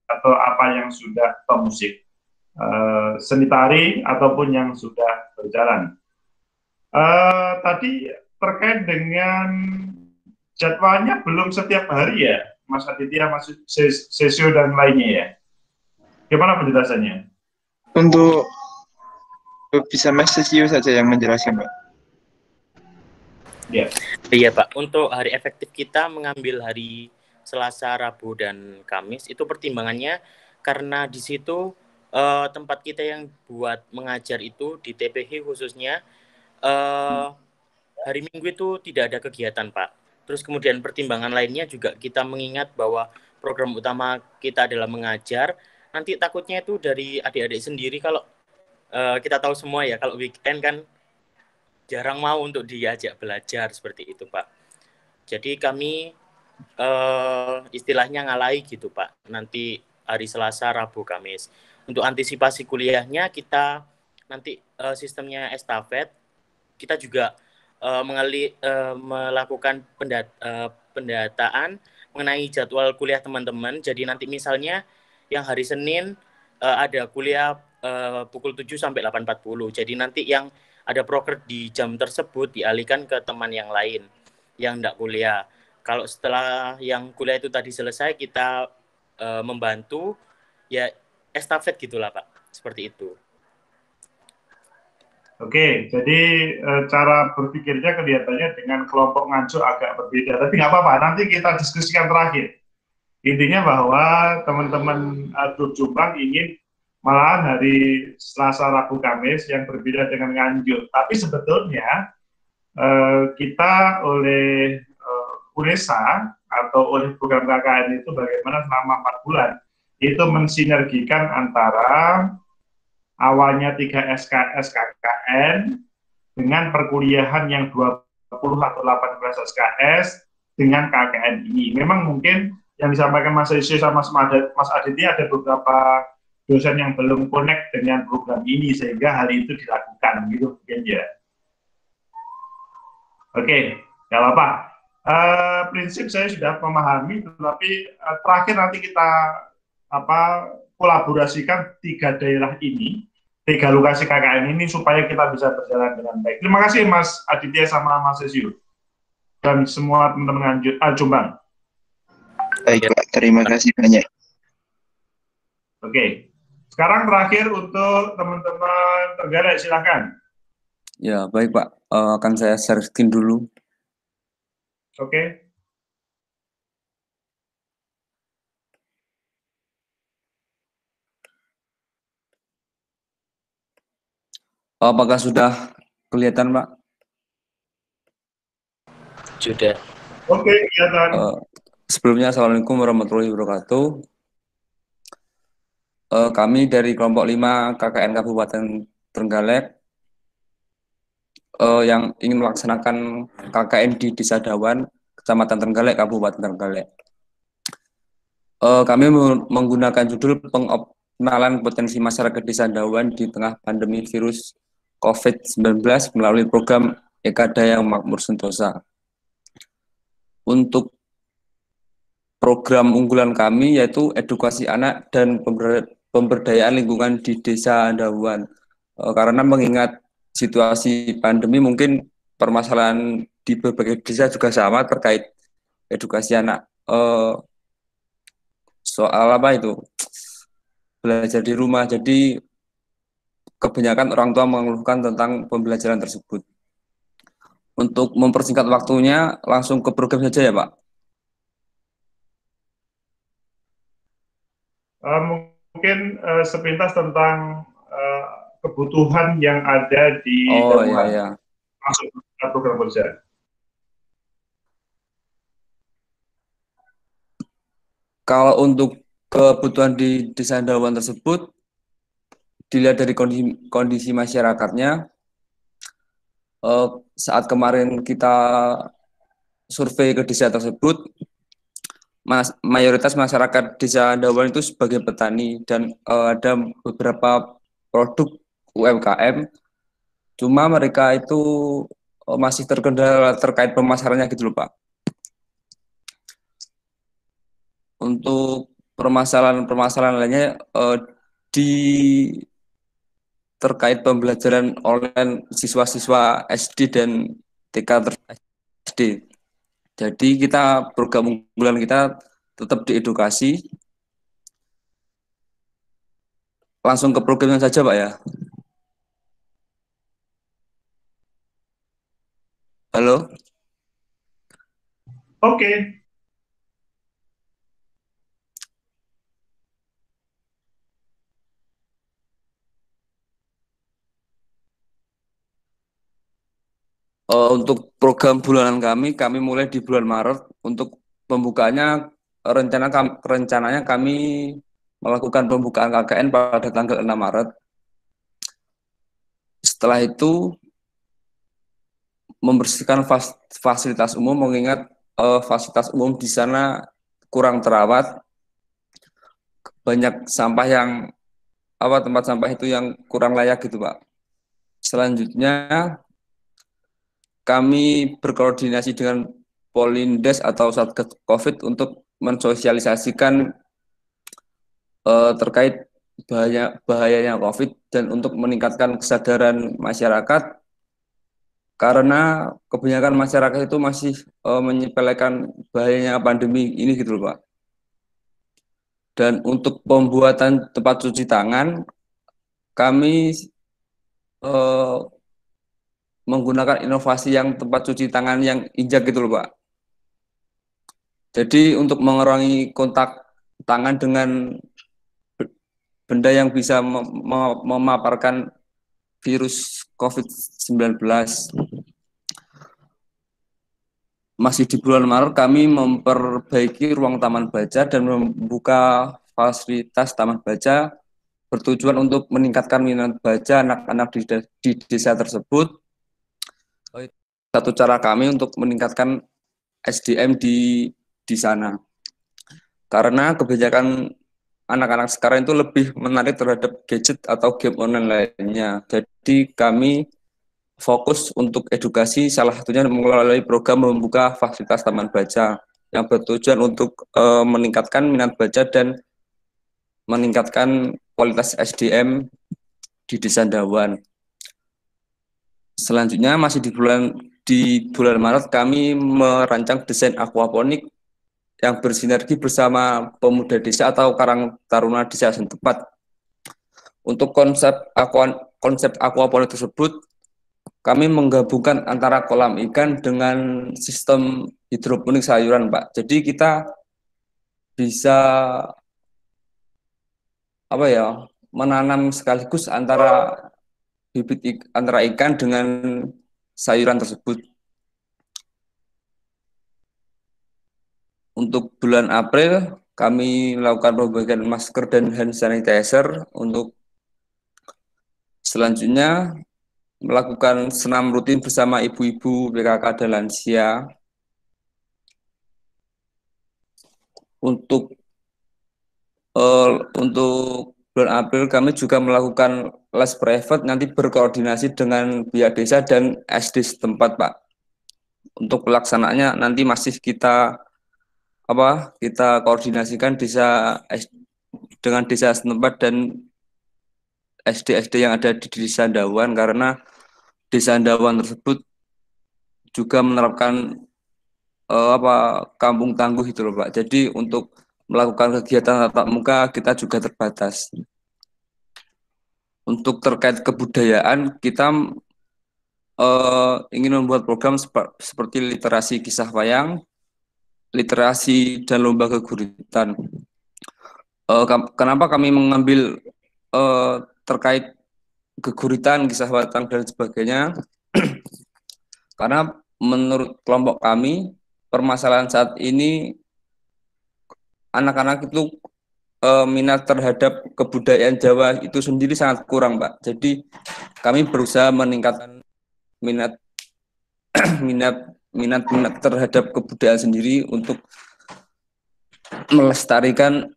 atau apa yang sudah musik, seni tari ataupun yang sudah berjalan. Tadi terkait dengan jadwalnya belum setiap hari ya, Mas Aditya, Mas Sesio dan lainnya ya. Gimana penjelasannya? Untuk bisa Mas Sesio saja yang menjelaskan, Pak. Ya. Iya, Pak. Untuk hari efektif kita mengambil hari Selasa, Rabu, dan Kamis. Itu pertimbangannya karena di situ tempat kita yang buat mengajar itu di TPH khususnya hari Minggu itu tidak ada kegiatan, Pak. Terus kemudian pertimbangan lainnya juga kita mengingat bahwa program utama kita adalah mengajar. Nanti takutnya itu dari adik-adik sendiri, kalau kita tahu semua ya, kalau weekend kan jarang mau untuk diajak belajar seperti itu, Pak. Jadi kami istilahnya ngalahi gitu, Pak. Nanti hari Selasa, Rabu, Kamis. Untuk antisipasi kuliahnya kita nanti sistemnya estafet. Kita juga melakukan pendataan mengenai jadwal kuliah teman-teman. Jadi nanti misalnya yang hari Senin ada kuliah pukul 7 sampai 8.40. Jadi nanti yang ada proker di jam tersebut dialihkan ke teman yang lain yang tidak kuliah. Kalau setelah yang kuliah itu tadi selesai, kita membantu, ya estafet gitulah, Pak. Seperti itu. Oke, jadi cara berpikirnya kelihatannya dengan kelompok nganjuk agak berbeda. Tapi nggak apa-apa, nanti kita diskusikan terakhir. Intinya bahwa teman-teman grup Jombang ingin malahan hari Selasa, Rabu, Kamis yang berbeda dengan Nganjuk. Tapi sebetulnya kita oleh UNESA atau oleh program KKN itu bagaimana selama 4 bulan itu mensinergikan antara awalnya 3 SKS KKN dengan perkuliahan yang 20 atau 18 SKS dengan KKN ini. Memang mungkin yang disampaikan Mas Sesio sama Mas Aditya ada beberapa dosen yang belum connect dengan program ini sehingga hal itu dilakukan gitu mungkin ya. Oke, nggak apa-apa. Prinsip saya sudah memahami, tetapi terakhir nanti kita kolaborasikan 3 daerah ini, 3 lokasi KKN ini supaya kita bisa berjalan dengan baik. Terima kasih Mas Aditya sama Mas Sesio dan semua teman-teman Jombang. Baik Pak, terima kasih banyak. Oke, sekarang terakhir untuk teman-teman Trenggalek, silakan. Ya, baik Pak. Akan saya share screen dulu. Oke. Apakah sudah kelihatan, Pak? Sudah. Oke, kelihatan. Sebelumnya, Assalamualaikum warahmatullahi wabarakatuh. Kami dari kelompok 5 KKN Kabupaten Trenggalek yang ingin melaksanakan KKN di Desa Dawan, Kecamatan Trenggalek, Kabupaten Trenggalek. Kami menggunakan judul pengenalan potensi masyarakat Desa Dawan di tengah pandemi virus COVID-19 melalui program Eka Dayang Makmur Sentosa. Untuk program unggulan kami yaitu edukasi anak dan pemberdayaan lingkungan di Desa Dawan. Karena mengingat situasi pandemi, mungkin permasalahan di berbagai desa juga sama terkait edukasi anak. Soal apa itu? Belajar di rumah. Jadi kebanyakan orang tua mengeluhkan tentang pembelajaran tersebut. Untuk mempersingkat waktunya, langsung ke program saja ya Pak. Mungkin sepintas tentang kebutuhan yang ada di Dawan. Iya. Masuk ke program kerja. Kalau untuk kebutuhan di Desa Dawan tersebut, dilihat dari kondisi masyarakatnya, saat kemarin kita survei ke desa tersebut, mayoritas masyarakat Desa Dawan itu sebagai petani dan ada beberapa produk UMKM, cuma mereka itu masih terkendala terkait pemasarannya gitu loh Pak. Untuk permasalahan lainnya terkait pembelajaran online siswa-siswa SD dan TK SD. Jadi kita program unggulan kita tetap diedukasi. Langsung ke programnya saja Pak ya. Halo? Oke. Untuk program bulanan kami mulai di bulan Maret. Untuk pembukaannya rencananya kami melakukan pembukaan KKN pada tanggal 6 Maret. Setelah itu membersihkan fasilitas umum, mengingat fasilitas umum di sana kurang terawat, banyak sampah yang tempat sampah itu yang kurang layak gitu Pak. Selanjutnya kami berkoordinasi dengan Polindes atau Satgas COVID untuk mensosialisasikan terkait bahayanya COVID dan untuk meningkatkan kesadaran masyarakat, karena kebanyakan masyarakat itu masih menyepelekan bahayanya pandemi ini gitu loh Pak. Dan untuk pembuatan tempat cuci tangan, kami menggunakan inovasi yang tempat cuci tangan yang injak gitu loh Pak. Jadi untuk mengurangi kontak tangan dengan benda yang bisa memaparkan virus COVID-19. Masih di bulan Maret kami memperbaiki ruang taman baca dan membuka fasilitas taman baca bertujuan untuk meningkatkan minat baca anak-anak di desa tersebut. Satu cara kami untuk meningkatkan SDM di sana. Karena kebanyakan anak-anak sekarang itu lebih menarik terhadap gadget atau game online lainnya. Jadi kami fokus untuk edukasi, salah satunya melalui program membuka fasilitas taman baca yang bertujuan untuk meningkatkan minat baca dan meningkatkan kualitas SDM di Desa Dawan. Selanjutnya masih di bulan Maret kami merancang desain aquaponik yang bersinergi bersama pemuda desa atau Karang Taruna Desa setempat. Untuk konsep aquaponik tersebut, kami menggabungkan antara kolam ikan dengan sistem hidroponik sayuran, Pak. Jadi kita bisa menanam sekaligus antara antara ikan dengan sayuran tersebut. Untuk bulan April, kami melakukan pembagian masker dan hand sanitizer. Untuk selanjutnya, melakukan senam rutin bersama ibu-ibu, PKK, dan lansia. Untuk bulan April, kami juga melakukan les private, nanti berkoordinasi dengan pihak desa dan SD setempat, Pak. Untuk pelaksanaannya nanti masih kita koordinasikan dengan desa setempat dan SD-SD yang ada di Desa Dawan, karena Desa Dawan tersebut juga menerapkan kampung tangguh itu loh, Pak. Jadi untuk melakukan kegiatan tatap muka kita juga terbatas. Untuk terkait kebudayaan, kita ingin membuat program seperti literasi kisah wayang, literasi dan lomba keguritan. Kenapa kami mengambil terkait keguritan, kisah wayang dan sebagainya? Karena menurut kelompok kami, permasalahan saat ini anak-anak itu minat terhadap kebudayaan Jawa itu sendiri sangat kurang, Pak. Jadi kami berusaha meningkatkan minat terhadap kebudayaan sendiri untuk melestarikan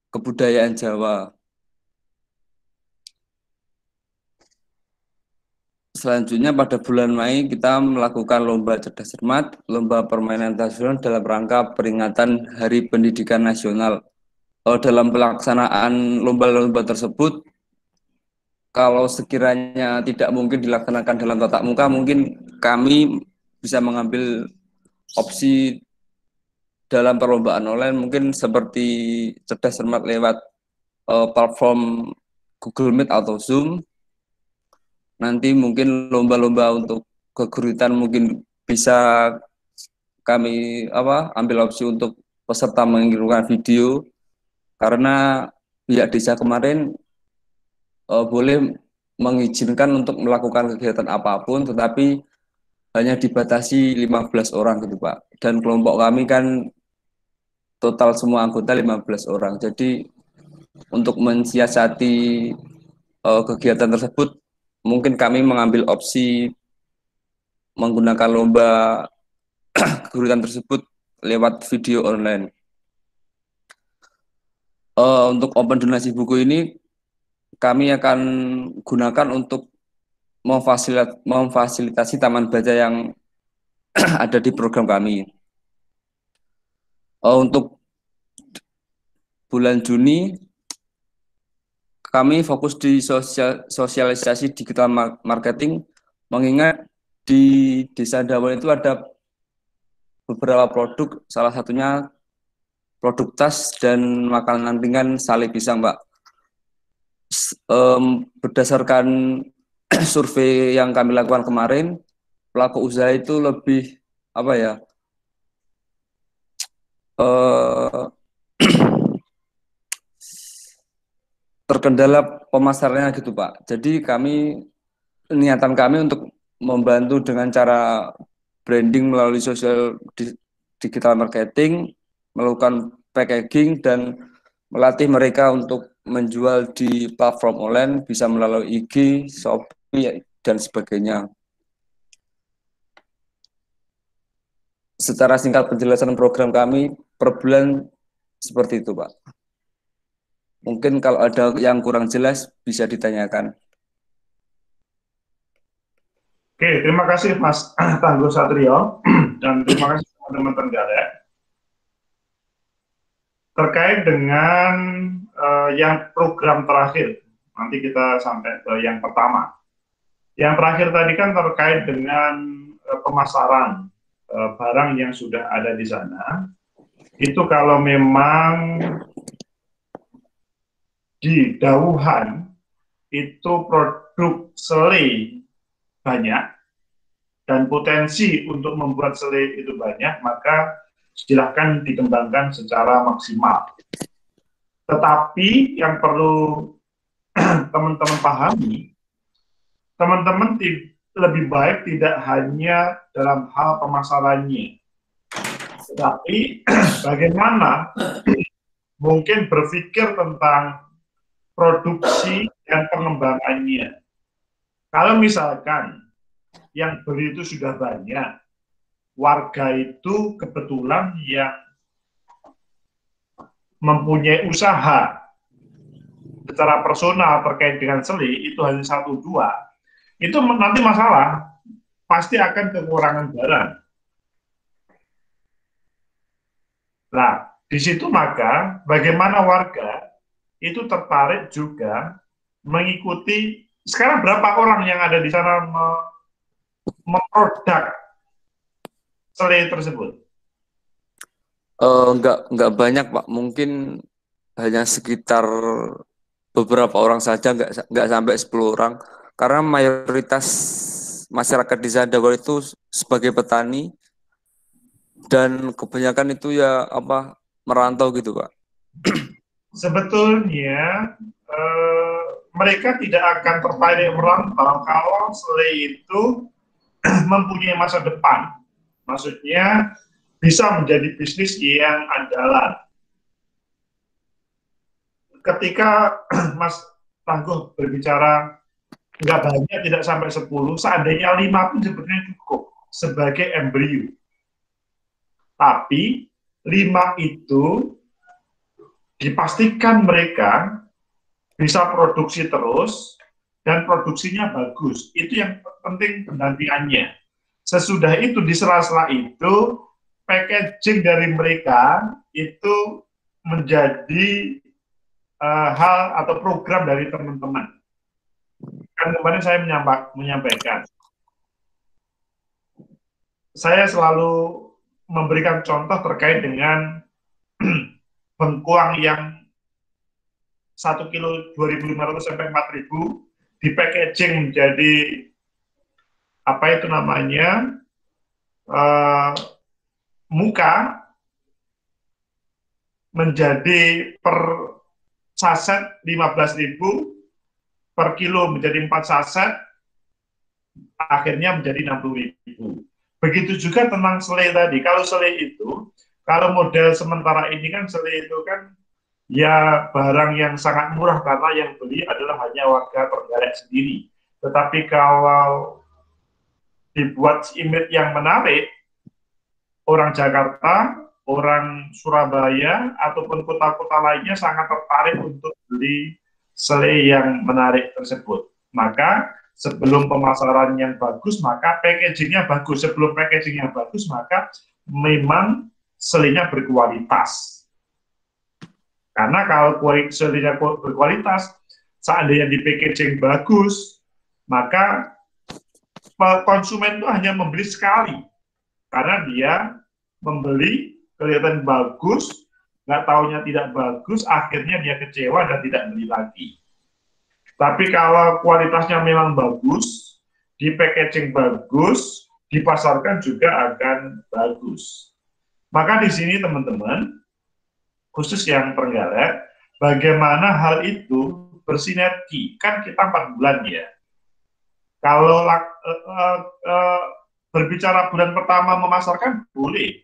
kebudayaan Jawa. Selanjutnya pada bulan Mei kita melakukan lomba cerdas cermat, lomba permainan nasional dalam rangka peringatan Hari Pendidikan Nasional. Dalam pelaksanaan lomba-lomba tersebut, kalau sekiranya tidak mungkin dilaksanakan dalam tatap muka, mungkin kami bisa mengambil opsi dalam perlombaan online, mungkin seperti cerdas cermat lewat platform Google Meet atau Zoom. Nanti mungkin lomba-lomba untuk keguritan mungkin bisa kami ambil opsi untuk peserta mengirimkan video, karena pihak desa kemarin boleh mengizinkan untuk melakukan kegiatan apapun, tetapi hanya dibatasi 15 orang gitu, Pak. Dan kelompok kami kan total semua anggota 15 orang. Jadi untuk mensiasati kegiatan tersebut, mungkin kami mengambil opsi menggunakan lomba keguritan tersebut lewat video online. Untuk open donasi buku ini kami akan gunakan untuk memfasilitasi taman baca yang ada di program kami. Untuk bulan Juni kami fokus di sosialisasi digital marketing, mengingat di Desa Dawan itu ada beberapa produk, salah satunya produk tas dan makanan ringan Sale Pisang, Pak. Berdasarkan survei yang kami lakukan kemarin, pelaku usaha itu lebih terkendala pemasarannya gitu, Pak. Jadi niatan kami untuk membantu dengan cara branding melalui digital marketing, melakukan packaging, dan melatih mereka untuk menjual di platform online, bisa melalui IG, Shopee, dan sebagainya. Secara singkat penjelasan program kami per bulan seperti itu, Pak. Mungkin kalau ada yang kurang jelas bisa ditanyakan. Oke, terima kasih Mas Tangguh Satrio dan terima kasih teman-teman Galak. terkait dengan yang program terakhir, nanti kita sampai ke yang pertama. Yang terakhir tadi kan terkait dengan pemasaran barang yang sudah ada di sana. Itu kalau memang di Dauhan itu produk selai banyak dan potensi untuk membuat selai itu banyak, maka silahkan dikembangkan secara maksimal. Tetapi yang perlu teman-teman pahami, teman-teman lebih baik tidak hanya dalam hal pemasarannya, tetapi bagaimana mungkin berpikir tentang produksi dan pengembangannya. Kalau misalkan yang beli itu sudah banyak, warga itu kebetulan yang mempunyai usaha secara personal terkait dengan selai itu hanya 1-2, itu nanti masalah, pasti akan kekurangan barang. Nah, di situ maka bagaimana warga itu tertarik juga mengikuti. Sekarang berapa orang yang ada di sana memproduk selai tersebut? Enggak banyak, Pak. Mungkin hanya sekitar beberapa orang saja, enggak sampai 10 orang. Karena mayoritas masyarakat di Sandawa itu sebagai petani dan kebanyakan itu ya merantau gitu, Pak. Sebetulnya mereka tidak akan tertarik merantau kalau selai itu mempunyai masa depan. Maksudnya bisa menjadi bisnis yang andalan. Ketika Mas Tangguh berbicara nggak banyak, tidak sampai 10, seandainya 5 pun sebetulnya cukup sebagai embrio. Tapi 5 itu dipastikan mereka bisa produksi terus dan produksinya bagus. Itu yang penting pendampingannya. Sesudah itu, di sela-sela itu, packaging dari mereka itu menjadi hal atau program dari teman-teman. Kan kemarin saya menyampaikan, saya selalu memberikan contoh terkait dengan bengkuang yang 1 kilo 2.500 sampai 4.000 di packaging menjadi apa itu namanya muka menjadi per saset 15.000, per kilo menjadi 4 saset, akhirnya menjadi 60.000. Begitu juga tentang selai tadi. Kalau selai itu, kalau model sementara ini kan selai itu kan ya barang yang sangat murah karena yang beli adalah hanya warga Trenggalek sendiri. Tetapi kalau dibuat image yang menarik, orang Jakarta, orang Surabaya, ataupun kota-kota lainnya sangat tertarik untuk beli selai yang menarik tersebut. Maka sebelum pemasaran yang bagus, maka packagingnya bagus. Sebelum packagingnya bagus, maka memang selainya berkualitas. Karena kalau selainya berkualitas, seandainya di packaging bagus, maka konsumen itu hanya membeli sekali. Karena dia membeli, kelihatan bagus, nggak taunya tidak bagus, akhirnya dia kecewa dan tidak beli lagi. Tapi kalau kualitasnya memang bagus, di packaging bagus, dipasarkan juga akan bagus. Maka di sini teman-teman, khusus yang Trenggalek, bagaimana hal itu bersinergi. Kan kita 4 bulan ya. Kalau berbicara bulan pertama memasarkan boleh,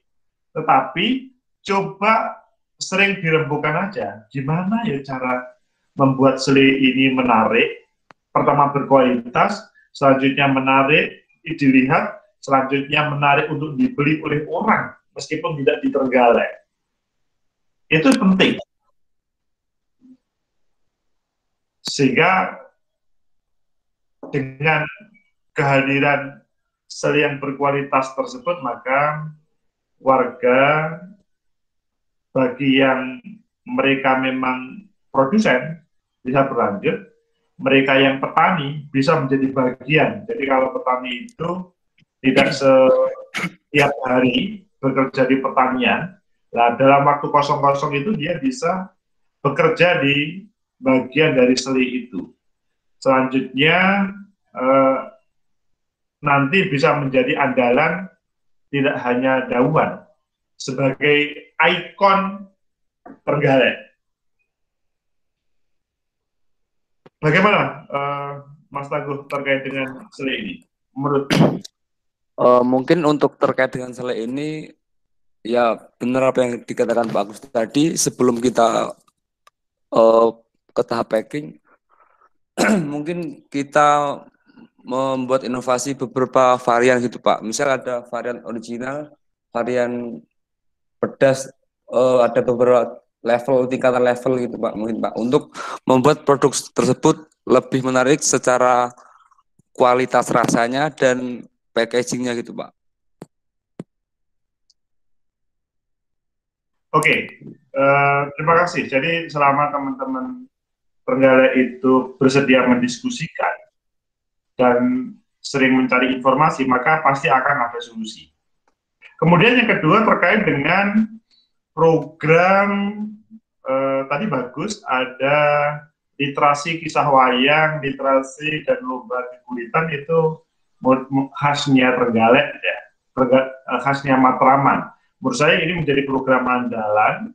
tetapi coba sering dirembukan aja. Gimana ya cara membuat selai ini menarik? Pertama berkualitas, selanjutnya menarik dilihat, selanjutnya menarik untuk dibeli oleh orang meskipun tidak di Trenggalek. Itu penting. Sehingga dengan kehadiran selai yang berkualitas tersebut, maka warga bagi yang mereka memang produsen bisa berlanjut, mereka yang petani bisa menjadi bagian. Jadi kalau petani itu tidak setiap hari bekerja di pertanian, nah dalam waktu kosong-kosong itu dia bisa bekerja di bagian dari seli itu. Selanjutnya nanti bisa menjadi andalan tidak hanya daungan, sebagai ikon Trenggalek. Bagaimana Mas Teguh terkait dengan seli ini? Menurut Mungkin untuk terkait dengan sele ini, ya benar apa yang dikatakan Pak Agus tadi. Sebelum kita ke tahap packing, mungkin kita membuat inovasi beberapa varian gitu Pak. Misal ada varian original, varian pedas, ada beberapa level, tingkatan level gitu Pak, mungkin Pak, untuk membuat produk tersebut lebih menarik secara kualitas rasanya dan packagingnya gitu Pak. Oke, terima kasih. Jadi selama teman-teman Trenggalek itu bersedia mendiskusikan dan sering mencari informasi, maka pasti akan ada solusi. Kemudian yang kedua terkait dengan program tadi bagus, ada literasi kisah wayang, literasi dan lomba kekulitan itu khasnya Trenggalek ya, khasnya Matraman. Menurut saya ini menjadi program andalan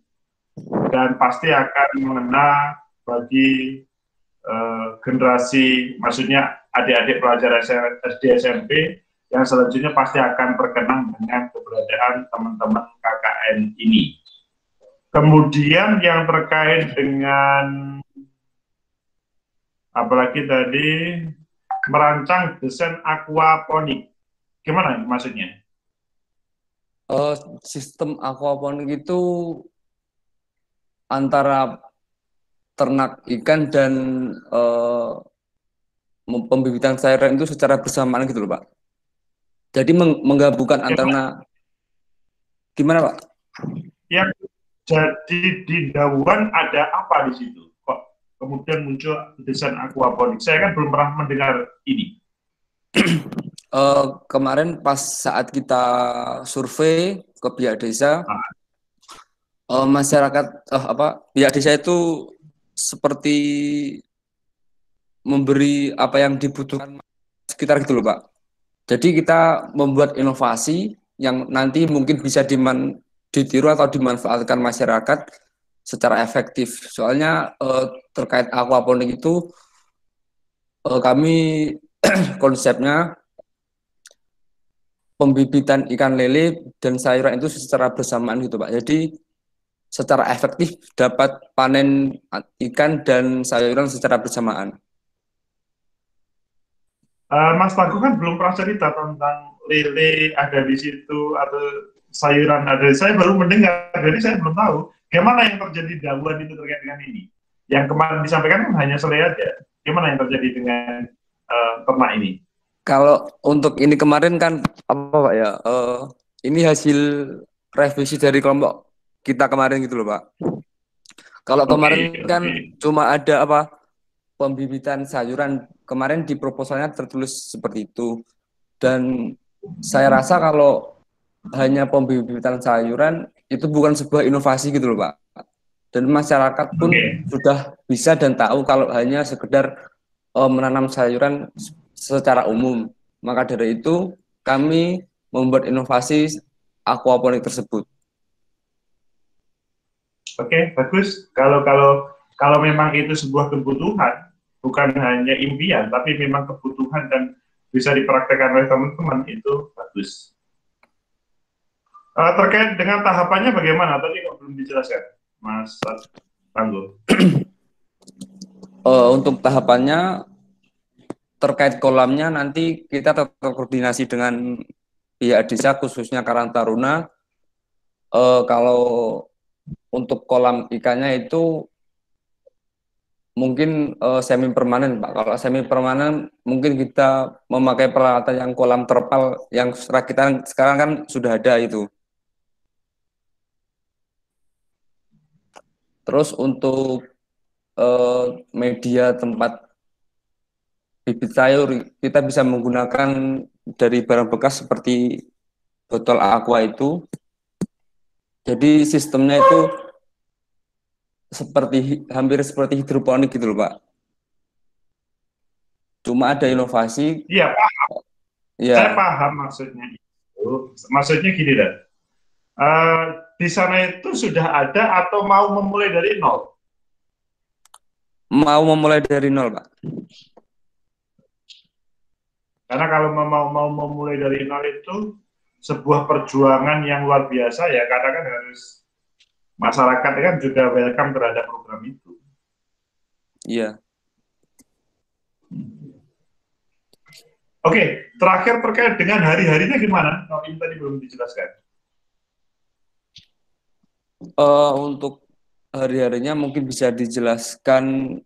dan pasti akan mengena bagi generasi, maksudnya adik-adik pelajar SD SMP yang selanjutnya pasti akan terkenang dengan keberadaan teman-teman KKN ini. Kemudian yang terkait dengan apalagi tadi merancang desain aquaponik, gimana maksudnya? Sistem aquaponik itu antara ternak ikan dan pembibitan sayuran itu secara bersamaan gitu loh Pak. Jadi menggabungkan antara gimana Pak? Yang jadi di daun ada apa di situ? Kok kemudian muncul desain aquaponik? Saya kan belum pernah mendengar ini. Kemarin pas saat kita survei ke pihak desa, masyarakat pihak desa itu seperti memberi apa yang dibutuhkan sekitar gitu loh Pak. Jadi kita membuat inovasi yang nanti mungkin bisa ditiru atau dimanfaatkan masyarakat secara efektif. Soalnya terkait aquaponik itu kami konsepnya pembibitan ikan lele dan sayuran itu secara bersamaan gitu Pak. Jadi secara efektif dapat panen ikan dan sayuran secara bersamaan. Mas Teguh kan belum pernah cerita tentang lele ada di situ atau sayuran ada. Saya baru mendengar, jadi saya belum tahu gimana yang terjadi daun itu terkait dengan ini. Yang kemarin disampaikan kan hanya selai aja. Gimana yang terjadi dengan ternak ini? Kalau untuk ini kemarin kan apa Pak ya? Ini hasil revisi dari kelompok kita kemarin gitu loh Pak. Kalau kemarin kan cuma ada apa? Pembibitan sayuran, kemarin di proposalnya tertulis seperti itu. Dan saya rasa kalau hanya pembibitan sayuran itu bukan sebuah inovasi gitu loh Pak. Dan masyarakat pun sudah bisa dan tahu kalau hanya sekedar menanam sayuran secara umum. Maka dari itu kami membuat inovasi aquaponik tersebut. Oke, bagus. Kalau memang itu sebuah kebutuhan, bukan hanya impian, tapi memang kebutuhan dan bisa dipraktekkan oleh teman-teman, itu bagus. Terkait dengan tahapannya bagaimana? Tadi kok belum dijelaskan, Mas Tangguh. Untuk tahapannya terkait kolamnya nanti kita tetap koordinasi dengan pihak desa khususnya Karang Taruna. Kalau untuk kolam ikannya itu mungkin semi permanen Pak. Kalau semi permanen mungkin kita memakai peralatan yang kolam terpal yang kita sekarang kan sudah ada itu. Terus untuk media tempat bibit sayur, kita bisa menggunakan dari barang bekas seperti botol aqua itu. Jadi sistemnya itu hampir seperti hidroponik gitu loh Pak. Cuma ada inovasi. Iya, paham. Ya. Saya paham maksudnya itu. Maksudnya gini dah. Di sana itu sudah ada atau mau memulai dari nol? Mau memulai dari nol, Pak. Karena kalau mau memulai dari nol itu sebuah perjuangan yang luar biasa ya, karena kan harus masyarakat kan juga welcome terhadap program itu. Iya. Oke, terakhir terkait dengan hari-harinya gimana? Kalau ini tadi belum dijelaskan. Untuk hari-harinya mungkin bisa dijelaskan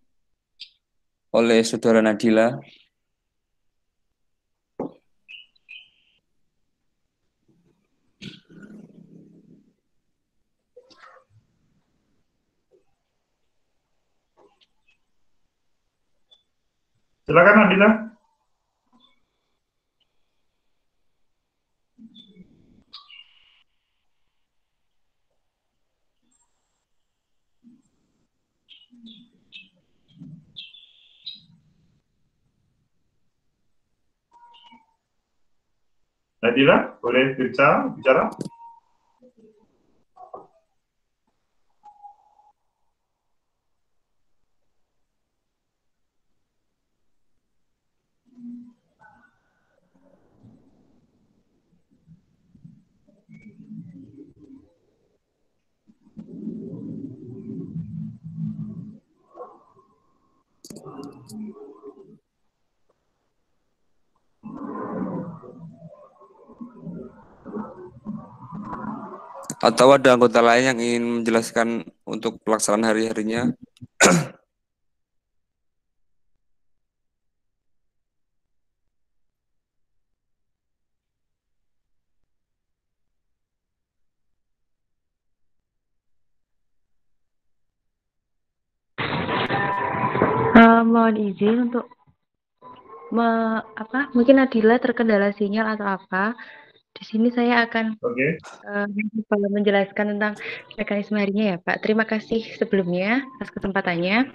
oleh Saudara Nadila. Silakan Nadila. Nadila, boleh bicara? Atau ada anggota lain yang ingin menjelaskan untuk pelaksanaan hari-harinya? Mohon izin untuk mungkin Nadila terkendala sinyal atau apa. Di sini saya akan menjelaskan tentang mekanisme harinya ya Pak. Terima kasih sebelumnya atas kesempatannya.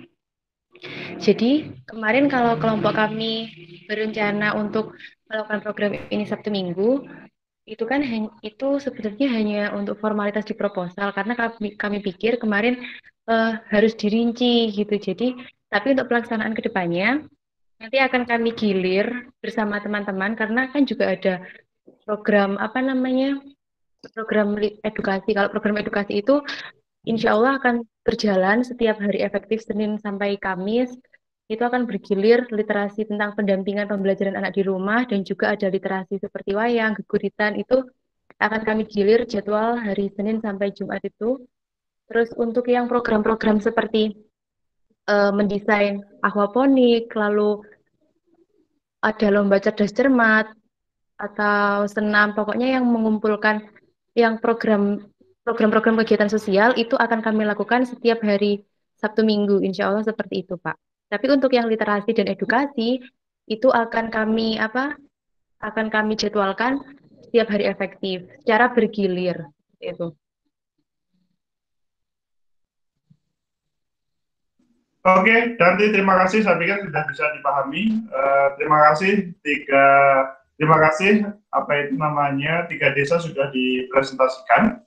Jadi kemarin kalau kelompok kami berencana untuk melakukan program ini Sabtu Minggu, itu kan itu sebenarnya hanya untuk formalitas di proposal karena kami pikir kemarin harus dirinci gitu. Jadi tapi untuk pelaksanaan kedepannya nanti akan kami gilir bersama teman-teman karena kan juga ada program program edukasi. Kalau program edukasi itu insya Allah akan berjalan setiap hari efektif Senin sampai Kamis. Itu akan bergilir literasi tentang pendampingan pembelajaran anak di rumah dan juga ada literasi seperti wayang, geguritan itu akan kami gilir jadwal hari Senin sampai Jumat itu. Terus untuk yang program-program seperti mendesain aquaponik, lalu ada lomba cerdas cermat atau senam, pokoknya yang mengumpulkan yang program-program kegiatan sosial itu akan kami lakukan setiap hari Sabtu Minggu, insya Allah seperti itu Pak. Tapi untuk yang literasi dan edukasi itu akan kami jadwalkan setiap hari efektif secara bergilir itu. Oke, Danti, terima kasih. Saya pikir sudah bisa dipahami. Terima kasih terima kasih tiga desa sudah dipresentasikan.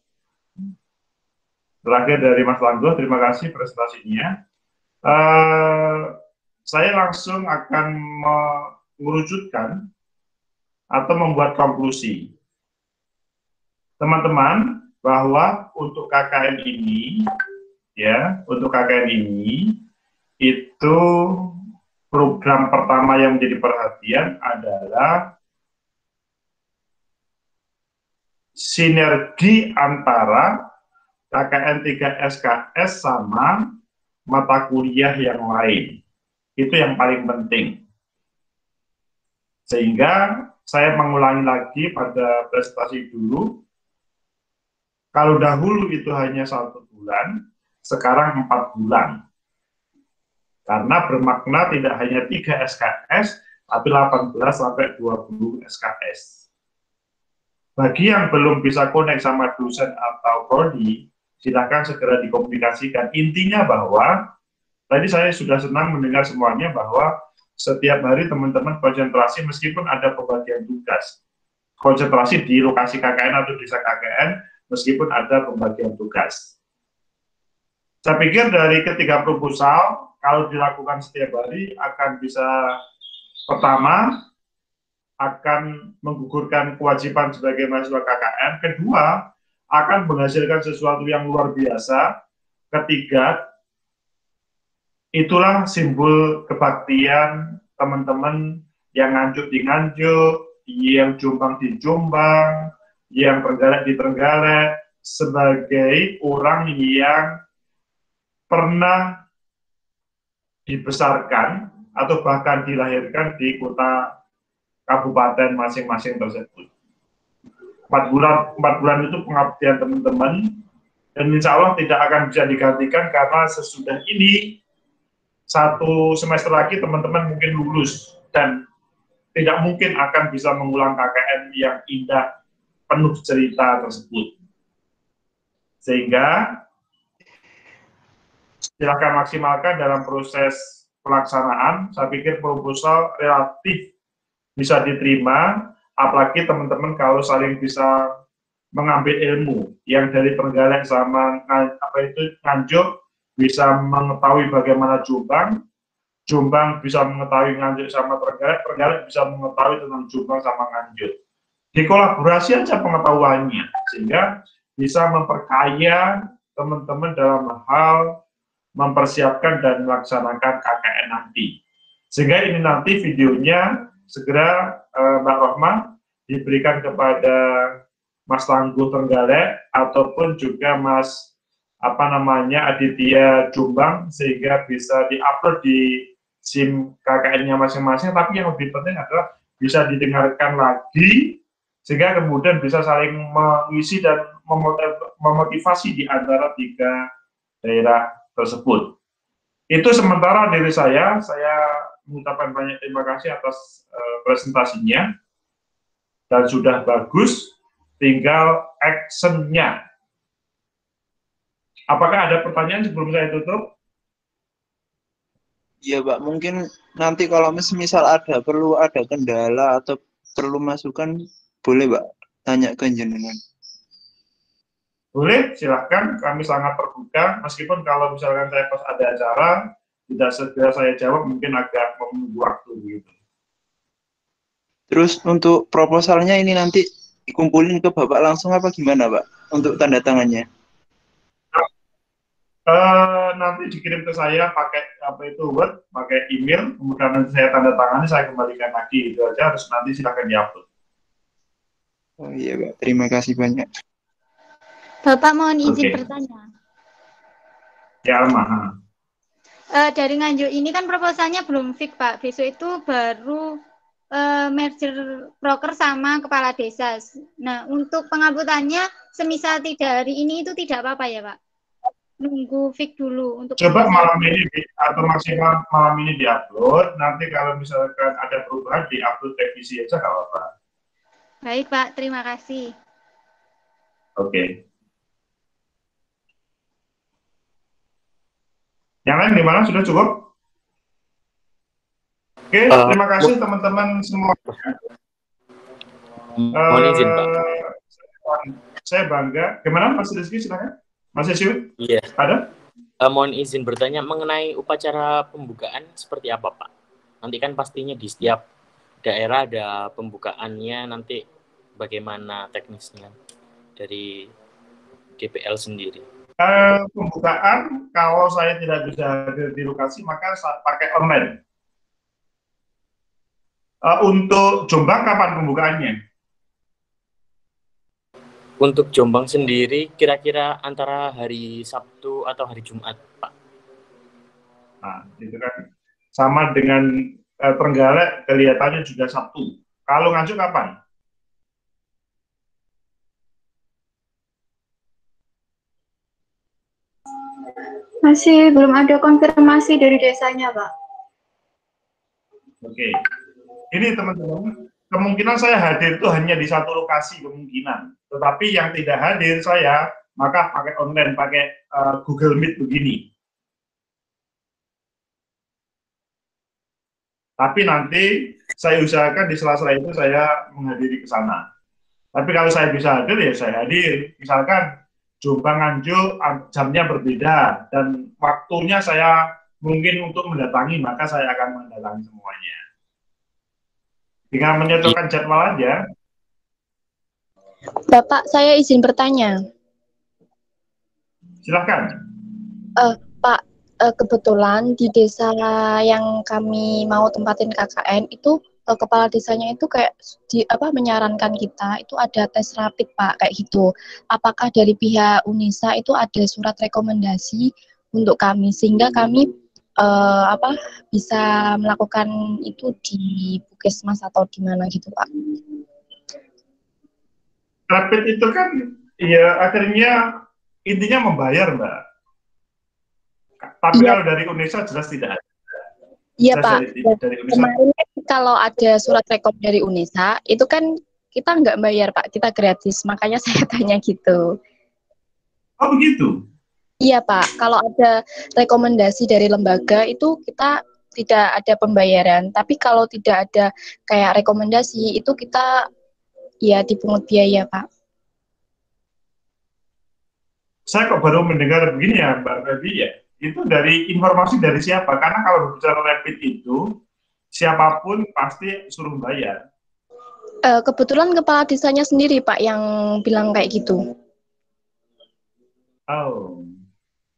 Terakhir dari Mas Langgo, terima kasih presentasinya. Saya langsung akan mengerucutkan atau membuat konklusi. Teman-teman, bahwa untuk KKN ini, itu program pertama yang menjadi perhatian adalah sinergi antara KKN 3 SKS sama mata kuliah yang lain. Itu yang paling penting. Sehingga saya mengulangi lagi pada presentasi dulu, kalau dahulu itu hanya 1 bulan, sekarang 4 bulan. Karena bermakna tidak hanya 3 SKS, tapi 18 sampai 20 SKS. Bagi yang belum bisa connect sama dosen atau prodi, silakan segera dikomunikasikan. Intinya bahwa, tadi saya sudah senang mendengar semuanya bahwa setiap hari teman-teman konsentrasi meskipun ada pembagian tugas. Konsentrasi di lokasi KKN atau desa KKN, meskipun ada pembagian tugas. Saya pikir dari ketiga proposal, kalau dilakukan setiap hari akan bisa, pertama, akan menggugurkan kewajiban sebagai mahasiswa KKN. Kedua, akan menghasilkan sesuatu yang luar biasa. Ketiga, itulah simbol kebaktian teman-teman yang Nganjuk di Nganjuk, yang Jombang di Jombang, yang Trenggalek di Trenggalek, sebagai orang yang pernah dibesarkan atau bahkan dilahirkan di kota kabupaten masing-masing tersebut. 4 bulan itu pengabdian teman-teman, dan insya Allah tidak akan bisa digantikan karena sesudah ini 1 semester lagi teman-teman mungkin lulus dan tidak mungkin akan bisa mengulang KKN yang indah penuh cerita tersebut. Sehingga silakan maksimalkan dalam proses pelaksanaan. Saya pikir proposal relatif bisa diterima, apalagi teman-teman kalau saling bisa mengambil ilmu yang dari Trenggalek sama Nganjuk bisa mengetahui bagaimana Jombang, Jombang bisa mengetahui Nganjuk sama Trenggalek, Trenggalek bisa mengetahui tentang Jombang sama Nganjuk. Dikolaborasi aja pengetahuannya, sehingga bisa memperkaya teman-teman dalam hal mempersiapkan dan melaksanakan KKN nanti. Sehingga ini nanti videonya segera Mbak Rohma diberikan kepada Mas Tangguh Trenggalek ataupun juga Mas Aditya Jombang, sehingga bisa diupload di SIM KKN-nya masing-masing. Tapi yang lebih penting adalah bisa didengarkan lagi, sehingga kemudian bisa saling mengisi dan memotivasi di antara 3 daerah tersebut. Itu sementara dari saya mengucapkan banyak terima kasih atas presentasinya, dan sudah bagus, tinggal action-nya. Apakah ada pertanyaan sebelum saya tutup? Iya, Pak. Mungkin nanti kalau misal perlu ada kendala atau perlu masukan, boleh, Pak, tanya ke jenengan. Boleh, silahkan. Kami sangat terbuka. Meskipun kalau misalkan saya pas ada acara, tidak segera saya jawab, mungkin agak menunggu waktu begitu. Terus untuk proposalnya ini nanti dikumpulin ke Bapak langsung apa gimana, Pak? Untuk tanda tangannya? Nanti dikirim ke saya pakai Word, pakai email, kemudian nanti saya tanda tangani, saya kembalikan lagi, itu aja. Terus nanti silakan diupload. Oh iya, Pak. Terima kasih banyak. Bapak mohon izin bertanya. Ya, Alma. Dari Nganjuk ini kan proposalnya belum fix, Pak. Besok itu baru merger broker sama kepala desa. Nah, untuk penguploadannya semisal tidak hari ini itu tidak apa-apa ya, Pak? Nunggu fix dulu untuk coba malam ini atau maksimal malam ini diupload. Nanti kalau misalkan ada perubahan diupload revisi aja nggak apa-apa. Baik, Pak, terima kasih. Oke. Yang lain gimana? Sudah cukup? Oke, terima kasih teman-teman semua. Mohon izin, Pak. Saya bangga. Gimana Mas Rizky, silakan. Mas Yusuf? Iya. Ada? Mohon izin bertanya mengenai upacara pembukaan seperti apa, Pak? Nanti kan pastinya di setiap daerah ada pembukaannya, nanti bagaimana teknisnya dari DPL sendiri? Pembukaan, kalau saya tidak bisa hadir di lokasi, maka saya pakai online. Untuk Jombang, kapan pembukaannya? Untuk Jombang sendiri, kira-kira antara hari Sabtu atau hari Jumat, Pak? Nah, itu kan sama dengan Trenggalek, kelihatannya juga Sabtu. Kalau Nganjuk kapan? Masih belum ada konfirmasi dari desanya, Pak. Oke. Ini teman-teman, kemungkinan saya hadir itu hanya di satu lokasi kemungkinan. Tetapi yang tidak hadir saya, maka pakai online, pakai Google Meet begini. Tapi nanti saya usahakan di sela-sela itu saya menghadiri ke sana. Tapi kalau saya bisa hadir, ya saya hadir. Misalkan Jombang Nganjuk jamnya berbeda, dan waktunya saya mungkin untuk mendatangi, maka saya akan mendatangi semuanya. Tinggal menyetulkan jadwal aja. Bapak, saya izin bertanya. Silahkan. Pak, kebetulan di desa yang kami mau tempatin KKN itu kepala desanya itu kayak menyarankan kita itu ada tes rapid, Pak, kayak gitu. Apakah dari pihak UNISA itu ada surat rekomendasi untuk kami sehingga kami bisa melakukan itu di Puskesmas atau di mana gitu, Pak? Rapid itu kan ya akhirnya intinya membayar, Mbak. Tapi kalau dari UNISA jelas tidak ada. Iya, Pak. Dari Kemarin kalau ada surat rekom dari UNISA, itu kan kita nggak bayar, Pak. Kita gratis. Makanya saya tanya gitu. Oh, begitu? Iya, Pak. Kalau ada rekomendasi dari lembaga, itu kita tidak ada pembayaran. Tapi kalau tidak ada kayak rekomendasi, itu kita ya dipungut biaya, Pak. Saya kok baru mendengar begini ya, Mbak Febi ya. Itu dari informasi dari siapa? Karena kalau berbicara rapid itu, siapapun pasti suruh bayar. Kebetulan kepala desanya sendiri, Pak, yang bilang kayak gitu. Oh,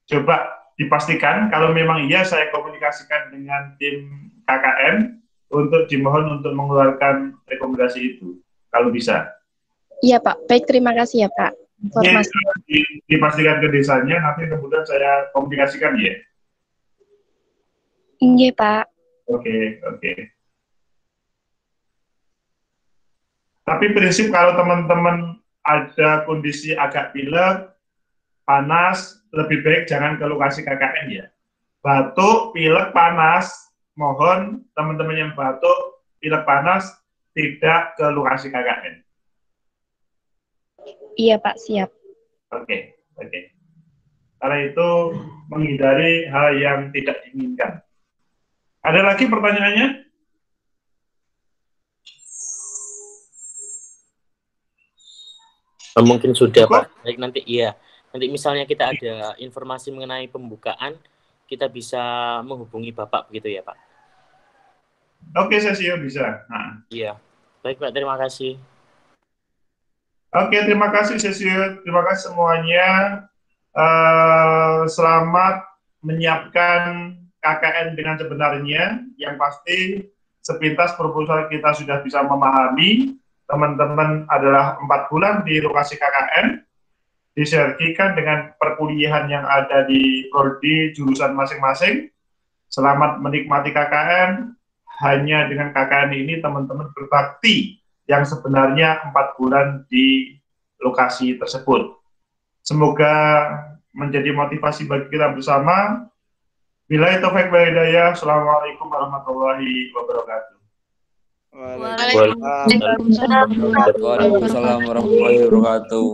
coba dipastikan kalau memang iya, saya komunikasikan dengan tim KKN untuk dimohon untuk mengeluarkan rekomendasi itu, kalau bisa. Iya, Pak. Baik, terima kasih ya, Pak. Informasi. Dipastikan ke desanya, nanti kemudian saya komunikasikan ya. Iya, Pak. Oke. Tapi prinsip kalau teman-teman ada kondisi agak pilek, panas, lebih baik jangan ke lokasi KKN ya. Batuk, pilek, panas, mohon teman-teman yang batuk, pilek, panas, tidak ke lokasi KKN. Iya, Pak, siap. Oke. Karena itu menghindari hal yang tidak diinginkan. Ada lagi pertanyaannya? Mungkin sudah, Cukup? Pak. Baik, nanti misalnya kita ada informasi mengenai pembukaan, kita bisa menghubungi Bapak begitu ya, Pak? Oke, Sesio bisa. Iya. Baik, Pak, terima kasih. Oke, terima kasih Sesio. Terima kasih semuanya. Selamat menyiapkan KKN dengan sebenarnya. Yang pasti sepintas proposal kita sudah bisa memahami. Teman-teman adalah 4 bulan di lokasi KKN, disertikan dengan perkuliahan yang ada di prodi jurusan masing-masing. Selamat menikmati KKN. Hanya dengan KKN ini teman-teman berbakti yang sebenarnya 4 bulan di lokasi tersebut. Semoga menjadi motivasi bagi kita bersama. Billahi taufiq wal hidayah. Assalamualaikum warahmatullahi wabarakatuh. Waalaikumsalam warahmatullahi wabarakatuh.